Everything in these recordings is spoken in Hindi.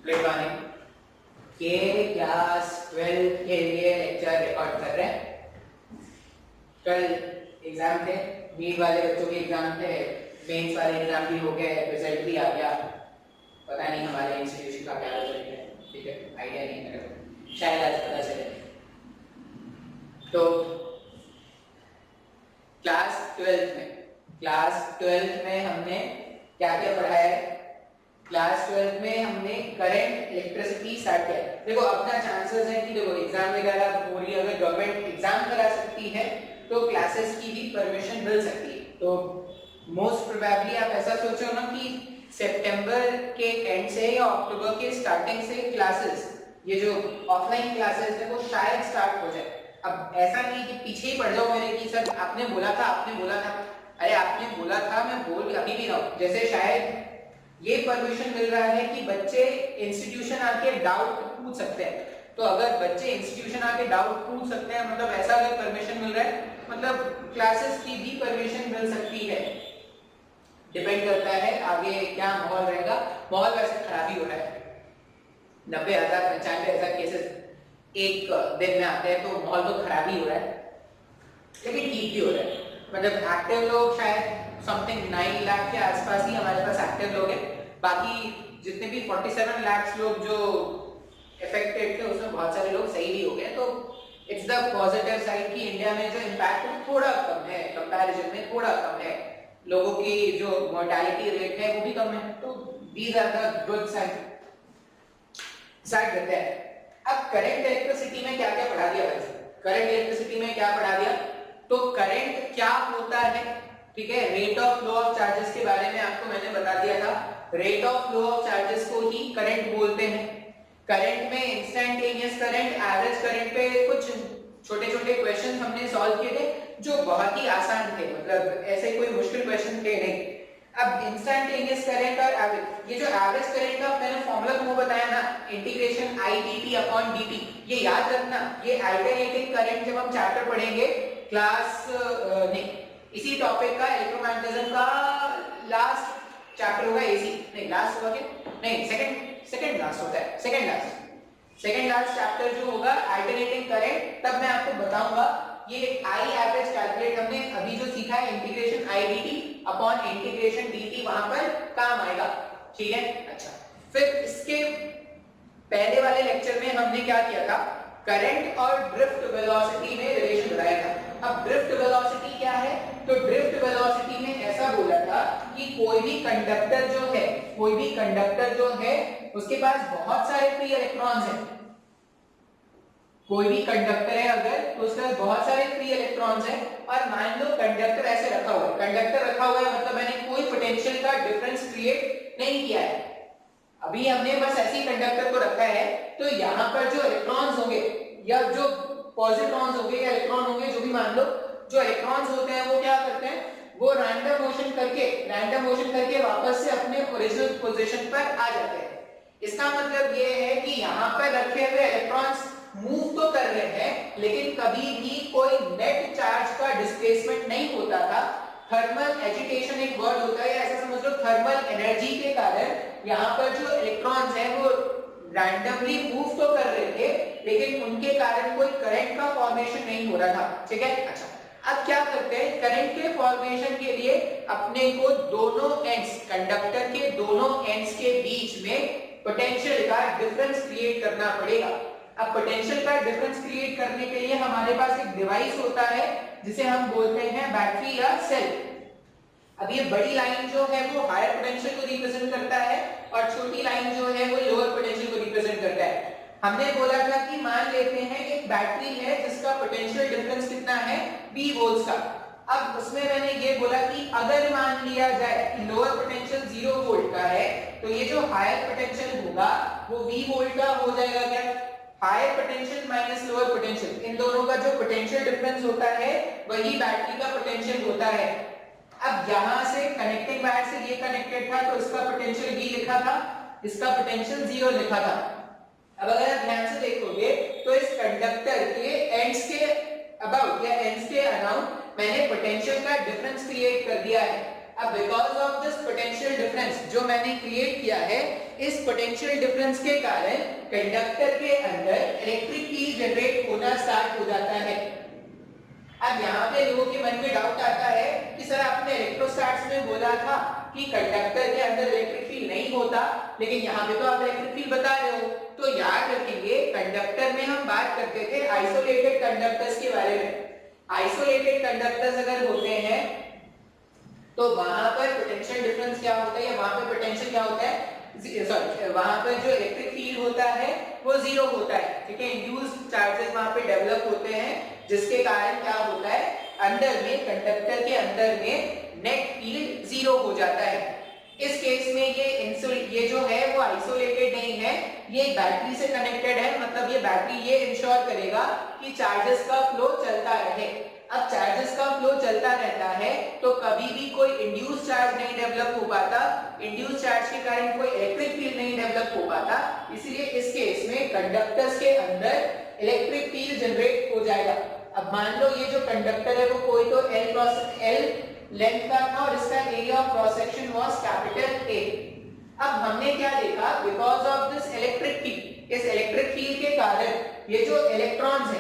Good morning. के क्लास 12 के लिए लेक्चर रिकॉर्ड कर रहे हैं। कल एग्जाम थे, नीट वाले बच्चों के एग्जाम थे, मेंस वाले एग्जाम भी हो गए, रिजल्ट भी आ गया। पता नहीं हमारे इंस्टीट्यूशन का क्या रिजल्ट है, ठीक है, आइडिया नहीं मेरे को, शायद आज पता चले। तो क्लास 12 में हमने क्या क्या पढ़ा है? क्लास 12 में हमने करंट इलेक्ट्रिसिटी स्टार्ट किया। देखो अपना चांसेस है कि देखो एग्जाम वगैरह हो रही है, अगर गवर्नमेंट एग्जाम करा सकती है तो क्लासेस की भी परमिशन मिल सकती है। तो मोस्ट प्रोबेबली आप ऐसा सोचो ना कि सितंबर के एंड से या अक्टूबर के स्टार्टिंग से क्लासेस, ये जो ऑफलाइन क्लासेस है वो शायद स्टार्ट हो जाए। अब ऐसा नहीं कि पीछे ही पड़ जाओ मेरे कि सर आपने बोला था, अरे आपने बोला था, मैं बोल अभी भी रहा हूं। जैसे शायद ये परमिशन मिल रहा है कि बच्चे इंस्टीट्यूशन आके डाउट पूछ सकते हैं। तो अगर बच्चे इंस्टीट्यूशन आके डाउट पूछ सकते हैं, मतलब ऐसा अगर परमिशन मिल रहा है, मतलब क्लासेस की भी परमिशन मिल सकती है। डिपेंड करता है आगे क्या माहौल रहेगा। माहौल वैसे खराब ही हो रहा है, 90,000 95,000 केसेस एक दिन में आते हैं, तो माहौल तो खराब ही हो रहा है, लेकिन ठीक भी हो रहा है। मतलब एक्टिव लोग शायद समथिंग 9 लाख के आसपास ही हमारे पास एक्टिव लोग हैं। बाकी जितने भी 47 लाख लोग जो इफेक्टेड थे उसमें बहुत सारे लोग सही भी हो गए। तो इट्स द पॉजिटिव साइड कि इंडिया में जो इम्पैक्ट है थोड़ा कम है, कंपैरिजन में थोड़ा कम है। लोगों की जो मोर्टेलिटी रेट है वो भी कम है। तो these are the good side. Start करते हैं। अब करंट इलेक्ट्रिसिटी में क्या क्या पढ़ा दिया भाई? करंट इलेक्ट्रिसिटी में क्या पढ़ा दिया? तो करंट क्या होता है, ठीक है, rate of flow of charges के बारे में आपको मैंने बता दिया था। Rate of flow of charges को ही करंट बोलते हैं। करंट में इंस्टेंटेनियस करंट, एवरेज करंट पे कुछ छोटे छोटे क्वेश्चन हमने सॉल्व किए थे जो बहुत ही आसान थे, मतलब ऐसे कोई मुश्किल क्वेश्चन थे नहीं। अब इंस्टेंटेनियस करंट और एवरेज, ये जो एवरेज करंट का मैंने फॉर्मूला तुमको बताया ना, इंटीग्रेशन आई dt अपॉन dt, ये याद रखना। ये अल्टरनेटिंग करंट जब हम चैप्टर पढ़ेंगे क्लास नहीं, इसी टॉपिक का इलेक्ट्रोमैग्नेटिज्म का लास्ट चैप्टर होगा, एसी नहीं लास्ट होगा क्या, नहीं सेकंड लास्ट होता है, सेकंड लास्ट चैप्टर जो होगा अल्टरनेटिंग करंट, तब मैं आपको बताऊंगा ये आई एवरेज कैलकुलेट हमने अभी जो सीखा है इंटीग्रेशन आई dt अपॉन इंटीग्रेशन dt वहां पर काम आएगा, ठीक है। अच्छा, फिर इसके पहले वाले लेक्चर में हमने क्या किया था? करंट और ड्रिफ्ट वेलोसिटी में रिलेशन बताया था। अब ड्रिफ्ट वेलोसिटी क्या है? तो ड्रिफ्ट वेलोसिटी में ऐसा बोला था कि कोई भी कंडक्टर जो है उसके पास बहुत सारे फ्री इलेक्ट्रॉन्स हैं। कोई भी कंडक्टर है अगर, तो उसके पास बहुत सारे फ्री इलेक्ट्रॉन्स हैं, और मान लो कंडक्टर ऐसे रखा हुआ है, मतलब मैंने कोई पोटेंशियल का डिफरेंस क्रिएट नहीं किया है, अभी हमने बस ऐसे ही कंडक्टर को रखा है। तो यहाँ पर जो इलेक्ट्रॉन्स होंगे या जो पॉजिट्रॉन्स होंगे या इलेक्ट्रॉन होंगे, जो भी मान लो, जो इलेक्ट्रॉन्स होते हैं वो क्या करते हैं, वो रैंडम मोशन करके वापस से अपने ओरिजिनल पोजीशन पर आ जाते हैं। इसका मतलब ये है कि यहाँ पर रखे हुए इलेक्ट्रॉन्स मूव तो कर रहे हैं, लेकिन कभी भी कोई नेट चार्ज का डिस्प्लेसमेंट नहीं होता था। थर्मल एजिटेशन एक वर्ड होता है, ऐसा समझ लो थर्मल एनर्जी के कारण यहाँ पर जो इलेक्ट्रॉन्स हैं वो रैंडमली मूव तो कर रहे थे, लेकिन उनके कारण कोई करंट का फॉर्मेशन नहीं हो रहा था, ठीक है। अच्छा, अब क्या करते हैं, करंट के फॉर्मेशन के लिए अपने को दोनों एंड्स, कंडक्टर के दोनों एंड्स के बीच में पोटेंशियल का डिफरेंस क्रिएट करना पड़ेगा। अब पोटेंशियल का डिफरेंस क्रिएट करने के लिए हमारे पास एक डिवाइस होता है जिसे हम बोलते हैं बैटरी या सेल। अब ये बड़ी लाइन जो है वो हायर पोटेंशियल को रिप्रेजेंट करता है और छोटी लाइन जो है वो लोअर पोटेंशियल को रिप्रेजेंट करता है। हमने बोला था कि मान लेते हैं एक बैटरी है जिसका पोटेंशियल डिफरेंस कितना है, V वोल्ट्स का। अब उसमें मैंने ये बोला कि अगर मान लिया जाए कि लोअर पोटेंशियल 0 वोल्ट का है, तो ये जो हायर पोटेंशियल होगा वो V वोल्ट का हो जाएगा क्या? Higher potential minus lower potential, इन दोनों का जो पोटेंशियल डिफरेंस होता है वही बैटरी का पोटेंशियल होता है। अब यहां से कनेक्टिंग वायर से ये कनेक्टेड था, तो इसका पोटेंशियल V लिखा था, इसका पोटेंशियल 0 लिखा था। अब अगर आप ध्यान से देखोगे तो इस कंडक्टर के एंड्स के अबाउट या एंड्स के अराउंड मैंने पोटेंशियल का डिफरेंस क्रिएट कर दिया है। अब because of this potential difference जो मैंने क्रिएट किया है, इस पोटेंशियल डिफरेंस के कारण कंडक्टर के अंदर इलेक्ट्रिक फील्ड जनरेट होना स्टार्ट हो जाता है। अब यहाँ पे लोगों के मन में डाउट आता है कि सर आपने इलेक्ट्रोस्टैट्स में बोला था कि कंडक्टर के अंदर इलेक्ट्रिक फील्ड नहीं होता, लेकिन यहाँ पे तो आप इलेक्ट्रिक फील्ड बता रहे हो। तो याद रखेंगे, कंडक्टर में हम बात करते थे आइसोलेटेड कंडक्टर्स के बारे में। आइसोलेटेड कंडक्टर्स अगर होते हैं तो वहां पर पोटेंशियल डिफरेंस क्या होता है, या वहां पर पोटेंशियल क्या होता है, सॉरी वहां पर जो इलेक्ट्रिक फील्ड होता है वो जीरो होता है, ठीक है। इंड्यूस्ड चार्जेस वहां पे डेवलप होते हैं, जिसके कारण क्या होता है, अंदर में कंडक्टर के अंदर में नेट फील्ड जीरो हो जाता है। इस केस में ये जो है वो आइसोलेटेड नहीं है, ये बैटरी से कनेक्टेड है, मतलब ये बैटरी ये इंश्योर करेगा कि चार्जेस का फ्लो चलता रहे। अब चार्जेस का फ्लो चलता रहता है तो कभी भी कोई इंड्यूस चार्ज नहीं डेवलप हो पाता, इंड्यूस चार्ज के कारण कोई इलेक्ट्रिक फील्ड नहीं डेवलप हो पाता, इसलिए इस केस में कंडक्टर्स के अंदर इलेक्ट्रिक फील्ड जनरेट हो जाएगा। अब मान लो ये जो कंडक्टर है वो कोई तो L लेंथ का था और इसका area of cross section was capital A। अब हमने क्या देखा, because of this electric field, इस इलेक्ट्रिक फील्ड के कारण ये जो इलेक्ट्रॉन्स है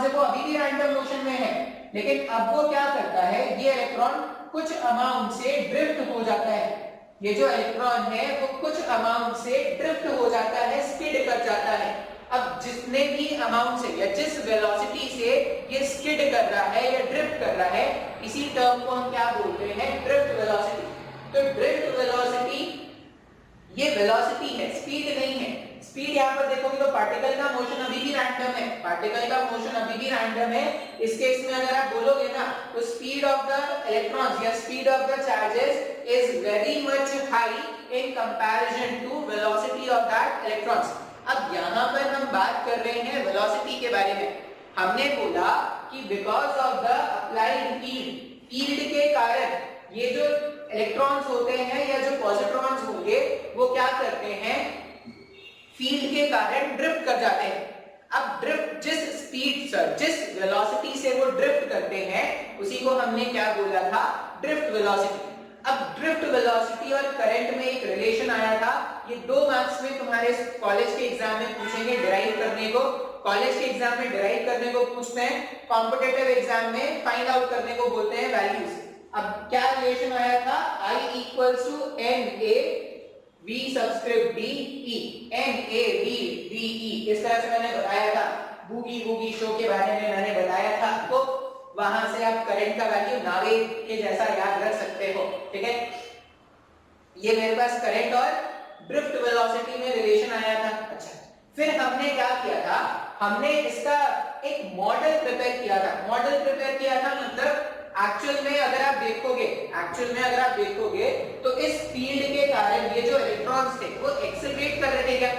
वो अभी भी रैंडम मोशन में है, लेकिन अब वो क्या करता है, ये इलेक्ट्रॉन कुछ अमाउंट से ड्रिफ्ट हो जाता है। ये जो इलेक्ट्रॉन है वो कुछ अमाउंट से ड्रिफ्ट हो जाता है, स्किड कर जाता है। अब जितने भी अमाउंट से या जिस वेलोसिटी से ये स्किड कर रहा है या ड्रिफ्ट कर रहा है, इसी टर्म को हम क्या बोलते हैं, ड्रिफ्ट वेलोसिटी। तो ड्रिफ्ट वेलोसिटी ये वेलोसिटी है, स्पीड नहीं है। स्पीड यहाँ पर देखोगे तो पार्टिकल का मोशन अभी भी रैंडम है, पार्टिकल का मोशन अभी भी रैंडम है। इस केस में अगर आप बोलोगे ना तो स्पीड ऑफ द इलेक्ट्रॉन्स या speed of the charges is very much high in comparison to velocity of that electrons. अब यहाँ पर हम बात कर रहे हैं वेलोसिटी के बारे में। हमने बोला कि because of the applied field के कारण ये जो इलेक्ट्रॉन्स होते हैं या जो पॉजिट्रॉन्स होंगे वो क्या करते हैं, फील्ड के कारण ड्रिफ्ट कर जाते हैं। अब ड्रिफ्ट जिस वेलोसिटी से वो ड्रिफ्ट करते हैं उसी को हमने क्या बोला था, ड्रिफ्ट वेलोसिटी। अब ड्रिफ्ट वेलोसिटी और करंट में एक रिलेशन आया था, ये 2 मार्क्स में तुम्हारे कॉलेज के एग्जाम में पूछेंगे डिराइव करने को। कॉलेज के एग्जाम में डिराइव करने को पूछते हैं, कॉम्पिटिटिव एग्जाम में फाइंड आउट करने को बोलते हैं वैल्यूज। अब क्या रिलेशन आया था, I equals to NA V subscript DE, NA V DE, इस तरह से मैंने बताया था। बूगी वूगी शो के बारे में मैंने बताया था आपको, वहां से आप करंट का वैल्यू नावे के जैसा याद रख सकते हो, ठीक है। ये मेरे पास करंट और ड्रिफ्ट वेलोसिटी में रिलेशन आया था। अच्छा, फिर हमने क्या किया था, हमने इसका एक मॉडल प्रिपेयर किया था। मॉडल प्रिपेयर किया था मतलब एक्चुअल में अगर आप देखोगे तो इस फील्ड के कारण ये जो इलेक्ट्रॉन्स थे वो एक्सेलरेट कर रहे थे क्या।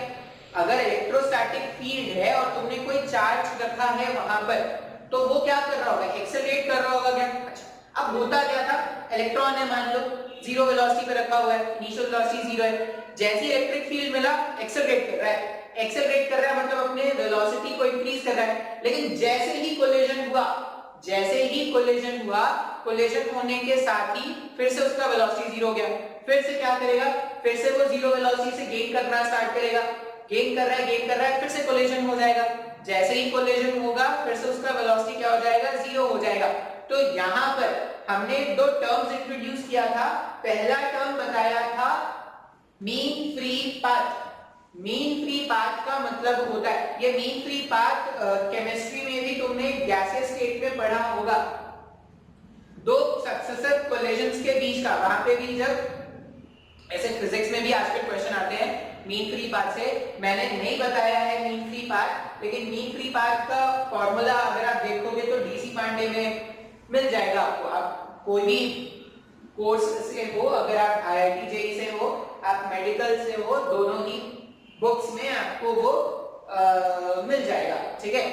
अगर इलेक्ट्रोस्टैटिक फील्ड है और तुमने कोई चार्ज रखा है वहां पर, तो वो क्या कर रहा होगा, एक्सेलरेट कर रहा होगा क्या। अच्छा, अब होता क्या था, इलेक्ट्रॉन है मान लो जीरो वेलोसिटी पे रखा हुआ है, इनिशियल वेलोसिटी जीरो है, जैसे इलेक्ट्रिक फील्ड मिला एक्सेलरेट कर रहा है, मतलब अपने वेलोसिटी को इंक्रीज कर रहा है। लेकिन जैसे ही कोलिजन हुआ, कोलिजन होने के साथ ही फिर से उसका वेलोसिटी जीरो हो गया। फिर से क्या करेगा, फिर से वो जीरो वेलोसिटी से गेन करना स्टार्ट करेगा, गेन कर रहा है, फिर से कोलिजन हो जाएगा। जैसे ही कोलिजन होगा फिर से उसका वेलोसिटी क्या हो जाएगा, जीरो हो जाएगा। तो यहाँ पर हमने 2 टर्म्स इंट्रोड्यूस किया था। पहला टर्म बताया था mean free path. Mean free path का मतलब होता है, ये मीन फ्री पाथ केमिस्ट्री में भी तुमने गैसियस स्टेट में पढ़ा होगा, 2 सक्सेसिव कोलिजन्स के बीच का। वहां पे भी जब ऐसे फिजिक्स में भी आजकल क्वेश्चन आते हैं मीन फ्री पाथ से, मैंने नहीं बताया है मीन फ्री पाथ, लेकिन मीन फ्री पाथ का फॉर्मूला अगर आप देखोगे तो डीसी पांडे में मिल जाएगा आपको। आप कोई भी कोर्स से हो, अगर आप IIT JEE से हो, आप मेडिकल से हो, दोनों ही बुक्स में आपको वो मिल जाएगा, ठीक है।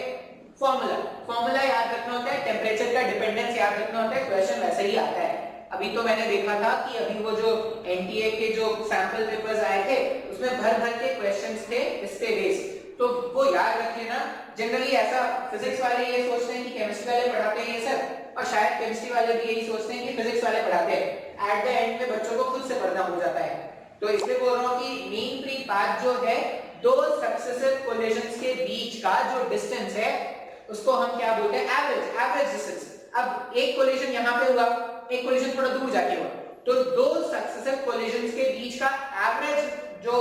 फॉर्मूला याद रखना होता है, टेम्परेचर का डिपेंडेंस याद रखना होता है, क्वेश्चन वैसे ही आता है। अभी तो मैंने देखा था कि अभी वो जो NTA के जो सैंपल पेपर्स आए थे उसमें भर के क्वेश्चंस थे इस पे बेस्ड, तो वो याद रख लेना। जनरली ऐसा फिजिक्स वाले ये सोचते हैं कि केमिस्ट्री वाले पढ़ाते हैं ये सब, और शायद केमिस्ट्री वाले भी यही सोचते हैं कि फिजिक्स वाले पढ़ाते हैं। एट द एंड में बच्चों को खुद से पढ़ना हो जाता है। तो इसलिए बोल रहा हूँ कि मीन फ्री पाथ जो है दो सक्सेसिव कोलिजन्स के बीच का जो डिस्टेंस है उसको हम क्या बोलते हैं, एवरेज डिस्टेंस। अब एक कोलिजन यहाँ पे हुआ, एक कोलिजन थोड़ा दूर जाके हुआ, तो दो सक्सेसिव कोलिजन्स के बीच का एवरेज जो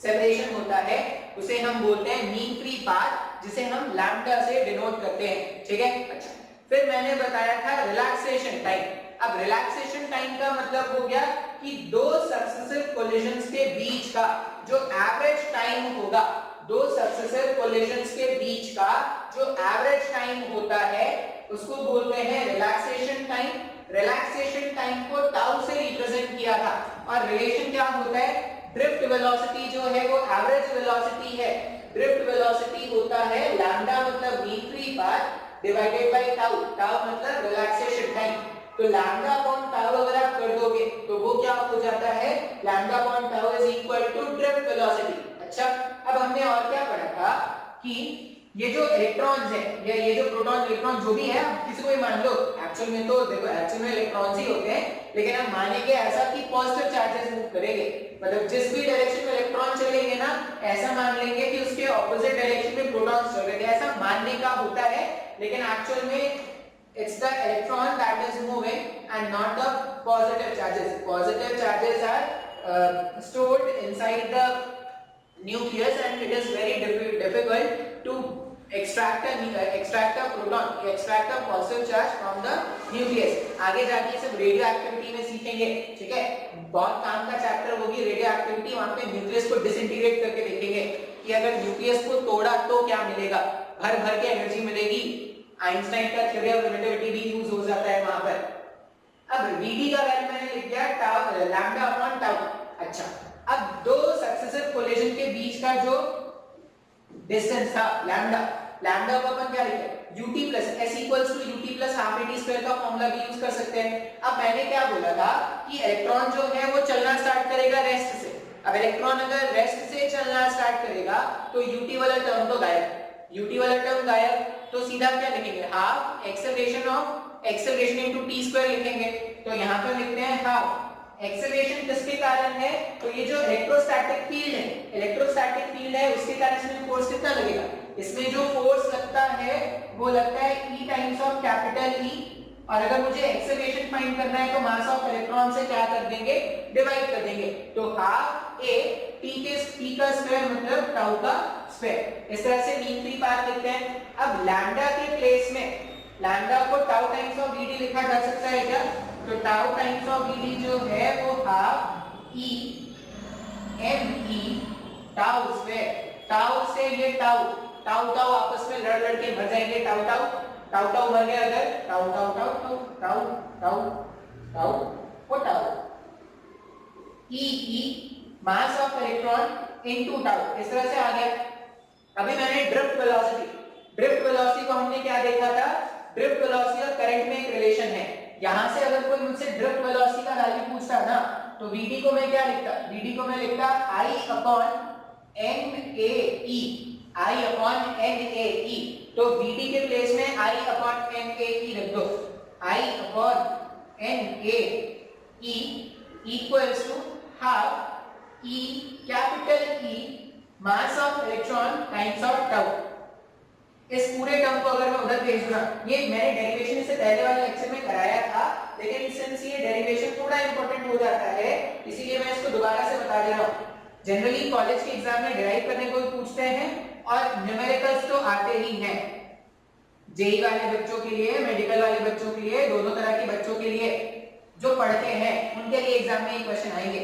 सेपरेशन होता है उसे हम बोलते हैं मीन फ्री पाथ, जिसे हम लैम्डा से डिनोट करते हैं। ठीक है, अच्छा। फिर मैंने बताया था रिलैक्सेशन टाइम। अब रिलैक्सेशन टाइम का मतलब हो गया कि दो सक्सेसिव कोलिजन्स के बीच का जो एवरेज टाइम होगा, दो सक्सेसिव कोलिजन्स के बीच का जो एवरेज टाइम होता है उसको बोलते हैं रिलैक्सेशन टाइम। रिलैक्सेशन टाइम को टाउ से रिप्रेजेंट किया था, और रिलेशन क्या होता है, ड्रिफ्ट वेलोसिटी जो है वो एवरेज वेलोसिटी है। ड्रिफ्ट वेलोसिटी होता है लैम्डा मतलब mean free path divided by tau, tau मतलब रिलैक्सेशन टाइम। तो लैम्डा अपॉन टाउ अगर आप कर दोगे तो वो क्या हो जाता है, lambda upon tau is equal to drift velocity. अच्छा, अब हमने और क्या पढ़ा था कि ये जो इलेक्ट्रॉन्स है या ये जो प्रोटॉन इलेक्ट्रॉन जो भी है, आप किसी को भी मान लो, एक्चुअल में तो देखो एक्चुअल में इलेक्ट्रॉन्स ही होते हैं, लेकिन हम मानेंगे ऐसा कि पॉजिटिव चार्जेस मूव करेंगे, मतलब जिस भी डायरेक्शन में इलेक्ट्रॉन चलेंगे ना, ऐसा मान लेंगे कि उसके ऑपोजिट डायरेक्शन में प्रोटॉन्स चल रहे हैं, ऐसा मानने का होता है। लेकिन एक्चुअल में it's the electron that is moving and not the positive charges. Positive charges are stored inside the nucleus and it is very difficult to extract a proton, extract a positive charge from the nucleus. आगे जाके सब रेडियो एक्टिविटी में सीखेंगे, ठीक है, बहुत काम का चैप्टर होगी रेडियो एक्टिविटी, वहां पे न्यूक्लियस को डिसइंटीग्रेट करके देखेंगे कि अगर न्यूक्लियस को तोड़ा तो क्या मिलेगा, भर भर के एनर्जी मिलेगी। आइंस्टाइन का थ्योरी ऑफ रिलेटिविटी भी यूज हो जाता है वहां पर। अब Vd का वैल्यू मैंने लिख दिया टाउ, लैम्डा अपॉन टाउ। अच्छा, अब दो सक्सेसिव कोलिजन के बीच का जो डिस्टेंस था लैम्डा, लैम्डा को अपन क्या लिखते हैं, ut plus s equals to ut plus half at square का फॉर्मूला भी यूज कर सकते हैं। अब मैंने क्या बोला था कि इलेक्ट्रॉन जो है वो चलना स्टार्ट करेगा रेस्ट से। अब इलेक्ट्रॉन अगर रेस्ट से चलना स्टार्ट करेगा तो ut वाला टर्म तो गायब, ut वाला टर्म गायब, तो सीधा क्या लिखेंगे, half acceleration into t square लिखेंगे। तो यहां पर लिखते हैं हाफ एक्सेलरेशन किसके कारण है, तो ये जो इलेक्ट्रोस्टैटिक फील्ड है, इलेक्ट्रोस्टैटिक फील्ड है उसके कारण इसमें फोर्स कितना लगेगा, इसमें जो फोर्स लगता है वो लगता है E times of capital E, और अगर मुझे एक्सेलरेशन फाइंड करना है तो मास ऑफ इलेक्ट्रॉन से क्या कर देंगे, डिवाइड कर देंगे। तो हाफ a t का स्क्वायर मतलब टाउ का स्क्वायर। इस तरह से मीन फ्री पाथ लिखते हैं। अब लैम्डा के प्लेस में लैम्डा को टाउ टाइम्स ऑफ Vd लिखा जा सकता है क्या, तो टाउ टाइम्स ऑफ Vd जो है वो half e me tau square. Tau से ये टाउ टाउ टाउ आपस में लड़ लड़ के मर जाएंगे, टाउ टाउ टाउ टाउ मर गया अगर, tau tau tau tau tau tau tau वो tau e mass of electron into tau, इस तरह से आ गया। अभी मैंने ड्रिफ्ट वेलोसिटी को हमने क्या देखा था, ड्रिफ्ट वेलोसिटी और करंट में एक रिलेशन है। यहां से अगर कोई मुझसे ड्रिफ्ट वेलोसिटी का वैल्यू पूछता ना, तो Vd को मैं क्या लिखता, Vd को मैं लिखता I upon NaE, I upon NaE। तो Vd के प्लेस में I अपॉन NaE रख दो, I upon NaE equals to half E capital E mass of electron times of tau. इस पूरे टर्म को अगर मैं उधर भेज दूं, ये मैंने डेरिवेशन से पहले वाले लेक्चर में कराया था, लेकिन सिंस ये डेरिवेशन थोड़ा इंपॉर्टेंट हो जाता है इसीलिए मैं इसको दोबारा से बता दे रहा हूं। जनरली कॉलेज के एग्जाम में डिराइव करने को पूछते हैं और न्यूमेरिकल्स तो आते ही हैं, जेई वाले बच्चों के लिए, मेडिकल वाले बच्चों के लिए, दोनों तरह के बच्चों के लिए जो पढ़ते हैं उनके लिए एग्जाम में ये क्वेश्चन आएंगे।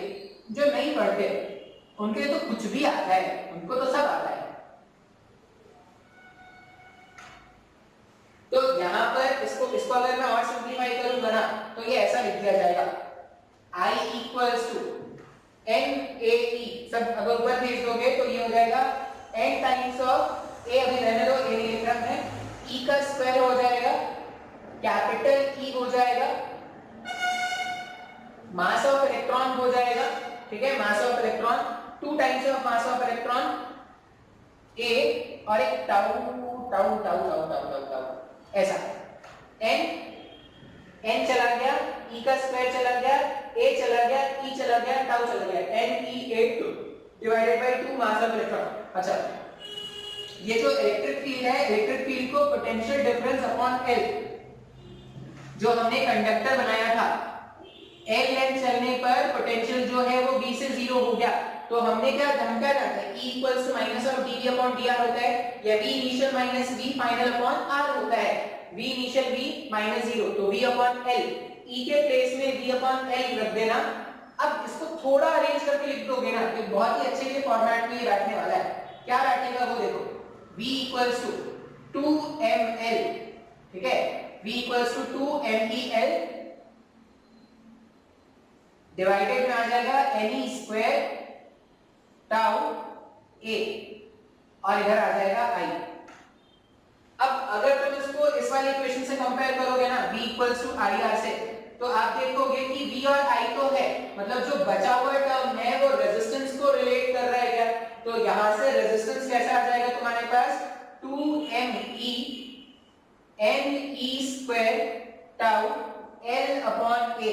जो नहीं पढ़ते उनके लिए तो कुछ भी आता है, उनको तो सब आता है। तो यहाँ पर इसको अगर मैं और सिंपलीफाई करूंगा ना, तो ये ऐसा लिख दिया जाएगा I इक्वल्स टू NaE, सब अगर ऊपर भेज दोगे तो ये हो जाएगा n टाइम्स ऑफ a, अभी रहने दो a नहीं लिख रहा है, E का स्क्वायर हो जाएगा, कैपिटल E हो जाएगा, मास ऑफ इलेक्ट्रॉन हो जाएगा, ठीक है, मास of electron 2 times of mass of electron a और एक tau tau tau tau tau tau tau ऐसा n n चला गया, e का स्क्वायर चला गया, a चला गया, e चला गया, टाउ चला गया, NE82 divided by 2 mass of electron. अच्छा, ये जो इलेक्ट्रिक फील्ड है, इलेक्ट्रिक फील्ड को पोटेंशियल डिफरेंस अपॉन L, जो हमने कंडक्टर बनाया था, L लेंथ चलने पर पोटेंशियल जो है वो V से 0 हो गया, तो हमने क्या जाना था, E equals to minus of dV upon dr होता है, या V initial minus V final upon r होता है। V इनिशियल V माइनस 0, तो V अपॉन L, E के प्लेस में V अपॉन L रख देना। अब इसको थोड़ा अरेंज करके लिख दोगे ना, तो बहुत ही अच्छे से फॉर्मेट में ये बैठने वाला है। क्या बैठेगा वो देखो, V इक्वल्स टू 2ml, ठीक है, V equals to 2mel divided में आ जाएगा Ne स्क्वायर टाउ a, और इधर आ जाएगा I। अब अगर तुम इसको इस वाले इक्वेशन से कंपेयर करोगे ना, V इक्वल्स टू IR से, तो आप देखोगे कि V और I तो है, मतलब जो बचा हुआ टर्म है वो रेजिस्टेंस को रिलेट कर रहा है क्या, तो यहां से रेजिस्टेंस कैसा आ जाएगा तुम्हारे पास, 2me Ne square tau L upon a।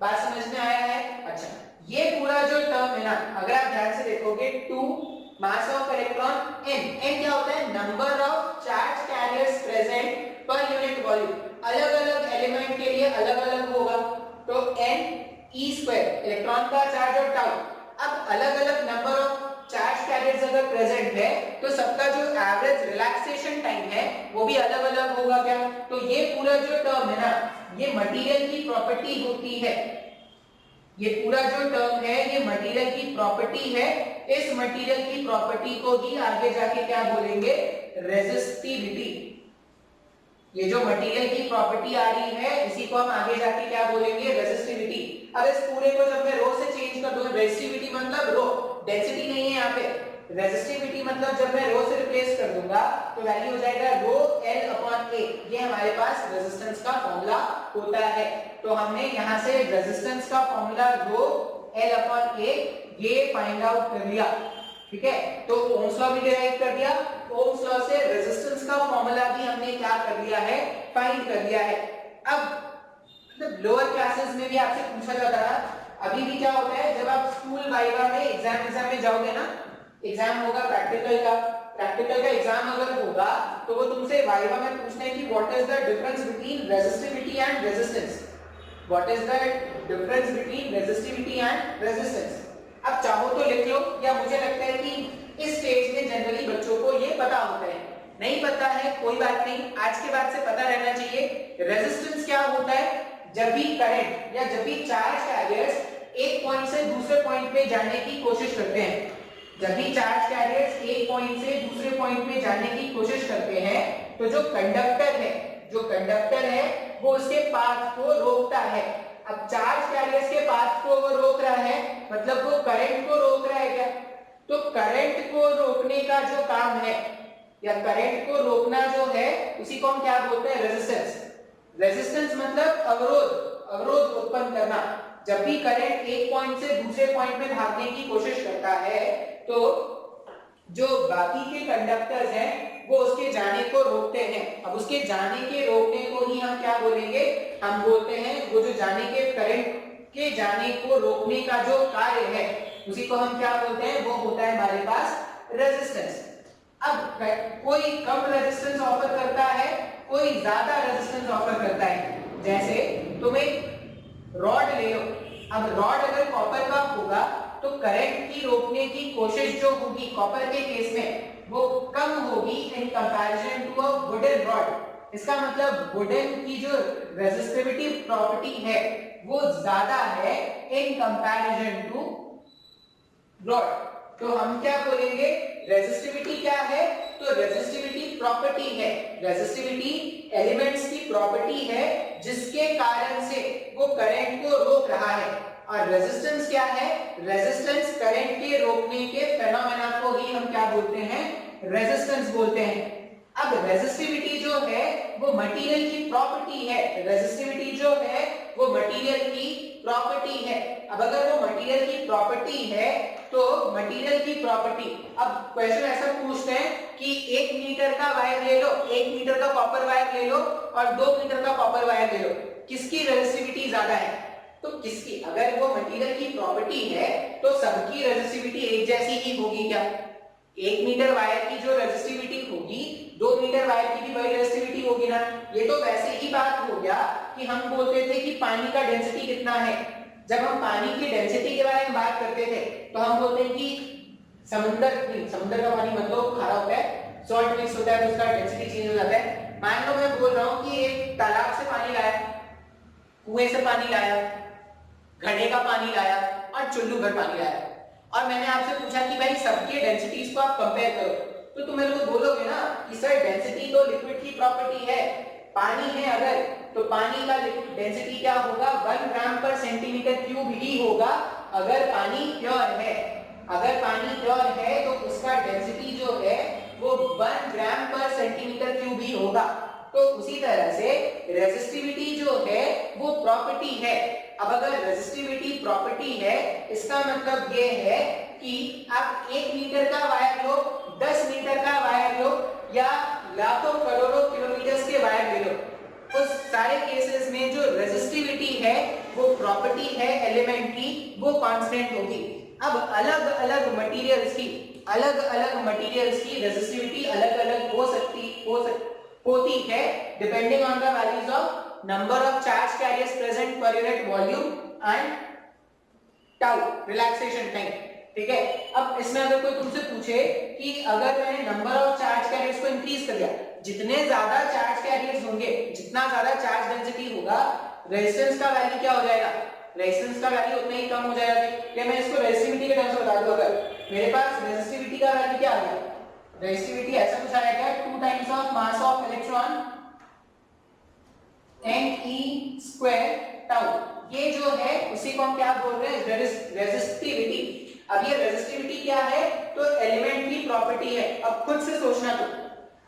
बात समझ में आया है? अच्छा, ये पूरा जो टर्म है ना, अगर आप ध्यान से देखोगे, 2 मास ऑफ इलेक्ट्रॉन n क्या होता है, number of charge carriers present पर यूनिट वॉल्यूम, अलग अलग एलिमेंट के लिए अलग अलग होगा, तो n e स्क्वायर इलेक्ट्रॉन का चार्ज और टाउ। अब अलग अलग नंबर ऑफ चार्ज कैरियर्स अगर प्रेजेंट है, तो सबका जो एवरेज रिलैक्सेशन टाइम है वो भी अलग अलग होगा क्या, तो ये पूरा जो टर्म है ना, ये मटेरियल की प्रॉपर्टी होती है। ये पूरा जो टर्म है ये मटेरियल की प्रॉपर्टी है। इस मटेरियल की प्रॉपर्टी को ही आगे जाके क्या बोलेंगे, रेजिस्टिविटी। ये जो मटेरियल की प्रॉपर्टी आ रही है इसी को हम आगे जाके क्या बोलेंगे, रेजिस्टिविटी। अब इस पूरे को जब मैं रो से चेंज कर दूंगा, रेजिस्टिविटी मतलब रो, डेंसिटी नहीं है यहाँ पे, रेजिस्टिविटी मतलब जब मैं रो से रिप्लेस कर दूंगा तो वैल्यू हो जाएगा रो L अपॉन A। ये हमारे पास रेजिस्टेंस का फॉर्मूला होता है, तो हमने यहाँ से रेजिस्टेंस का formula rho L upon A ये फाइंड आउट कर लिया, ठीक है। तो ओम्स लॉ भी डिराइव कर दिया, ओम्स लॉ से रेजिस्टेंस का फॉर्मूला भी हमने क्या कर लिया है, फाइंड कर लिया है। अब मतलब लोअर क्लासेस में भी आपसे पूछा जाता है, अभी भी क्या होता है, जब आप स्कूल वाइवा में एग्जाम में जाओगे ना, एग्जाम होगा प्रैक्टिकल का एग्जाम अगर होगा तो वो तुमसे वाइवा में पूछना है कि what is the difference between resistivity and resistance, what is the difference between resistivity and resistance. अब चाहो तो लिख लो, या मुझे लगता है कि इस स्टेज में जनरली बच्चों को ये पता होता है, नहीं पता है कोई बात नहीं, आज के बाद से पता रहना चाहिए। रेजिस्टेंस क्या होता है, जब भी करंट या जब भी चार्ज कैरियर्स एक पॉइंट से दूसरे पॉइंट पे जाने की कोशिश करते हैं, जब भी चार्ज कैरियर्स एक पॉइंट से दूसरे पॉइंट पे जाने की कोशिश करते हैं, तो जो कंडक्टर है वो उसके पाथ को रोकता है। अब चार्ज कैरियर्स के पाथ को वो रोक रहा है, मतलब वो करंट को रोक रहा है क्या, तो करंट को रोकने का जो काम है या करंट को रोकना जो है उसी को हम क्या बोलते हैं, रेजिस्टेंस। रेजिस्टेंस मतलब अवरोध उत्पन्न करना। जब भी करंट एक पॉइंट से दूसरे पॉइंट में भागने की कोशिश करता है, तो जो बाकी के कंडक्टर्स हैं वो उसके जाने को रोकते हैं। अब उसके जाने के रोकने को ही हम क्या बोलेंगे, हम बोलते हैं वो जो जाने के करंट के जाने को रोकने का जो कार्य है उसी को हम क्या बोलते हैं, वो होता है हमारे पास रेजिस्टेंस। अब कोई कम रेजिस्टेंस ऑफर करता है, कोई ज्यादा रेजिस्टेंस ऑफर करता है। जैसे तुम एक रॉड ले लो, अब रॉड अगर कॉपर का होगा तो करंट की रोकने की कोशिश जो होगी कॉपर के केस में वो कम होगी in comparison to a wooden rod. इसका मतलब वुडन की जो रेजिस्टिविटी प्रॉपर्टी है वो ज्यादा है इन कंपैरिजन टू रॉड। तो हम क्या बोलेंगे, रेजिस्टिविटी क्या है, तो रेजिस्टिविटी प्रॉपर्टी है, रेजिस्टिविटी एलिमेंट्स की प्रॉपर्टी है जिसके कारण से वो करंट को रोक रहा है। और रेजिस्टेंस क्या है, रेजिस्टेंस करंट के रोकने के फेनोमेना को ही हम क्या बोलते हैं, रेजिस्टेंस बोलते हैं। अब रेजिस्टिविटी जो है वो मटेरियल की प्रॉपर्टी है, रेजिस्टिविटी जो है वो मटेरियल की प्रॉपर्टी है। अब अगर वो मटेरियल की प्रॉपर्टी है तो मटेरियल की प्रॉपर्टी, अब क्वेश्चन ऐसा पूछते हैं कि 1 मीटर का वायर ले लो, 1 मीटर का कॉपर वायर ले लो और 2 मीटर का कॉपर वायर ले लो, किसकी रेजिस्टिविटी ज्यादा है? तो किसकी, अगर वो मटेरियल की प्रॉपर्टी है तो सबकी रेजिस्टिविटी एक जैसी ही होगी क्या? 1 मीटर वायर की जो रेजिस्टिविटी होगी 2 मीटर वायर की भी वही रेजिस्टिविटी होगी ना। ये तो वैसे ही बात हो गया कि हम बोलते थे कि पानी का डेंसिटी कितना है। जब हम पानी की डेंसिटी के बारे में बात करते थे तो हम बोलते हैं कि समुद्र का पानी मतलब खारा होता है, सॉल्ट मिक्स होता है तो उसका डेंसिटी चेंज हो जाता है। मान लो मैं बोल रहा हूं कि एक तालाब से पानी लाया, कुएं से पानी लाया, घड़े का पानी लाया और चुल्लू भर पानी लाया, और मैंने आपसे पूछा कि भाई सबके डेंसिटीज को आप कंपेयर करो, तो तुम मेरे को बोलोगे ना कि सर डेंसिटी तो लिक्विड की प्रॉपर्टी है, पानी है अगर तो पानी का डेंसिटी क्या होगा 1 ग्राम पर सेंटीमीटर क्यूब ही होगा। अगर पानी प्योर है, अगर पानी प्योर है तो उसका डेंसिटी जो है वो 1 ग्राम पर सेंटीमीटर क्यूब ही होगा। तो उसी तरह से रेजिस्टिविटी जो है वो प्रॉपर्टी है। अब अगर रेजिस्टिविटी प्रॉपर्टी है इसका मतलब ये है कि आप 1 मीटर का वायर लो, 10 मीटर का वायर लो या लाखों करोड़ों किलोमीटर के वायर ले लो, उस सारे केसेस में जो रेजिस्टिविटी है वो प्रॉपर्टी है एलिमेंट की, वो कांस्टेंट होगी। अब अलग अलग मटेरियल्स की रेजिस्टिविटी अलग अलग होती है depending on the values of number of charge carriers present पर unit volume and tau relaxation time. ठीक है, अब इसमें अगर कोई तुमसे पूछे कि अगर मैंने नंबर ऑफ चार्ज कैरियर्स को इंक्रीज कर दिया, जितने ज्यादा चार्ज कैरियर्स होंगे, जितना ज्यादा चार्ज डेंसिटी होगा, रेजिस्टेंस का वैल्यू क्या हो जाएगा? रेजिस्टेंस का वैल्यू उतना ही कम हो जाएगा। क्या मैं इसको रेजिस्टिविटी के टर्म्स में बता दूं, अगर मेरे पास रेजिस्टिविटी का वैल्यू क्या आ गया, रेजिस्टिविटी ऐसा कुछ आया क्या 2 times of mass of electron Ne² tau, ये जो है उसी को हम क्या बोल रहे हैं रेजिस्टिविटी। अब ये रेजिस्टिविटी क्या है? तो एलिमेंट की प्रॉपर्टी है। अब खुद से सोचना, तो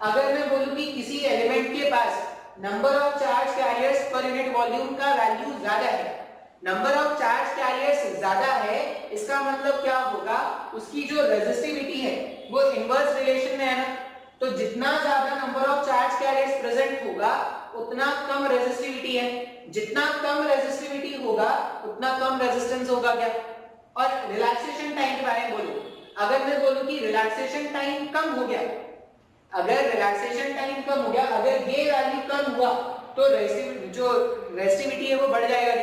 अगर मैं बोलूं कि किसी एलिमेंट के पास नंबर ऑफ चार्ज कैरियर्स पर यूनिट वॉल्यूम का वैल्यू ज्यादा है, नंबर ऑफ चार्ज कैरियर्स ज्यादा है, इसका मतलब क्या होगा, उसकी जो रेजिस्टिविटी है वो इनवर्स रिलेशन में है ना। तो जितना ज्यादा number of charge carriers present होगा उतना कम रेजिस्टिविटी है, जितना कम रेजिस्टिविटी होगा उतना कम रेजिस्टेंस होगा क्या। और रिलैक्सेशन टाइम के बारे में बोलूं, अगर मैं बोलूं कि रिलैक्सेशन टाइम कम हो गया, अगर रिलैक्सेशन टाइम कम हो गया, अगर ये वैल्यू कम हुआ तो जो रेजिस्टिविटी है वो बढ़ जाएगा।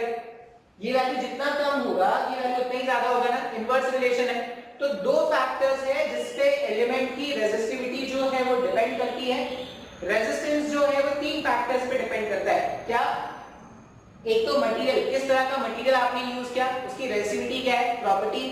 ये वैल्यू जितना कम होगा ये वैल्यू उतना ही ज्यादा होगा ना, इनवर्स रिलेशन है। तो दो फैक्टर्स है जिसपे एलिमेंट की रेजिस्टिविटी जो है वो डिपेंड करती है। रेजिस्टेंस जो है वो 3 फैक्टर्स पे डिपेंड करता है। क्या? एक तो मटेरियल, किस तरह का मटेरियल आपने यूज किया, उसकी रेजिस्टिविटी क्या है, प्रॉपर्टी।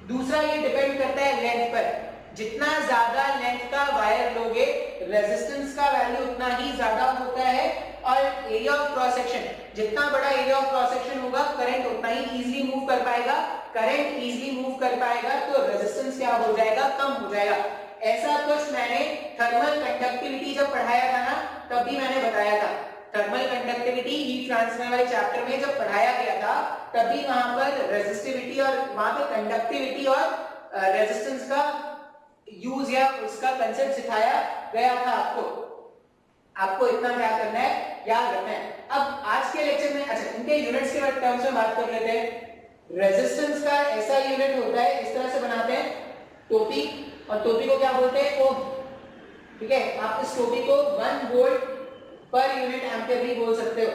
दूसरा ये डिपेंड करता है लेंथ पर, जितना ज्यादा लेंथ का वायर लोगे रेजिस्टेंस का वैल्यू उतना ही ज्यादा होता है। और एरिया ऑफ क्रॉस सेक्शन, जितना बड़ा एरिया ऑफ क्रॉस सेक्शन होगा करंट उतना ही इजीली मूव कर पाएगा, करंट इजीली मूव कर पाएगा तो रेजिस्टेंस क्या हो जाएगा, कम हो जाएगा। ऐसा कुछ मैंने थर्मल कंडक्टिविटी जब पढ़ाया था ना तब भी मैंने बताया था। थर्मल कंडक्टिविटी हीट ट्रांसफर वाले चैप्टर में जब पढ़ाया गया था तभी वहां पर रेजिस्टिविटी और वहां पे कंडक्टिविटी और रेजिस्टेंस का यूज या उसका कंसेप्ट सिखाया गया था आपको। आपको इतना क्या करना है, याद रखना है। अब आज के लेक्चर में अच्छा इनके यूनिट्स के टर्म्स में बात कर लेते हैं। रेजिस्टेंस का ऐसा यूनिट होता है, इस तरह से बनाते हैं टोपी, और टोपी को क्या बोलते हैं, ओम। ठीक है, आप इस टोपी को 1 वोल्ट पर यूनिट एम्पियर भी बोल सकते हो।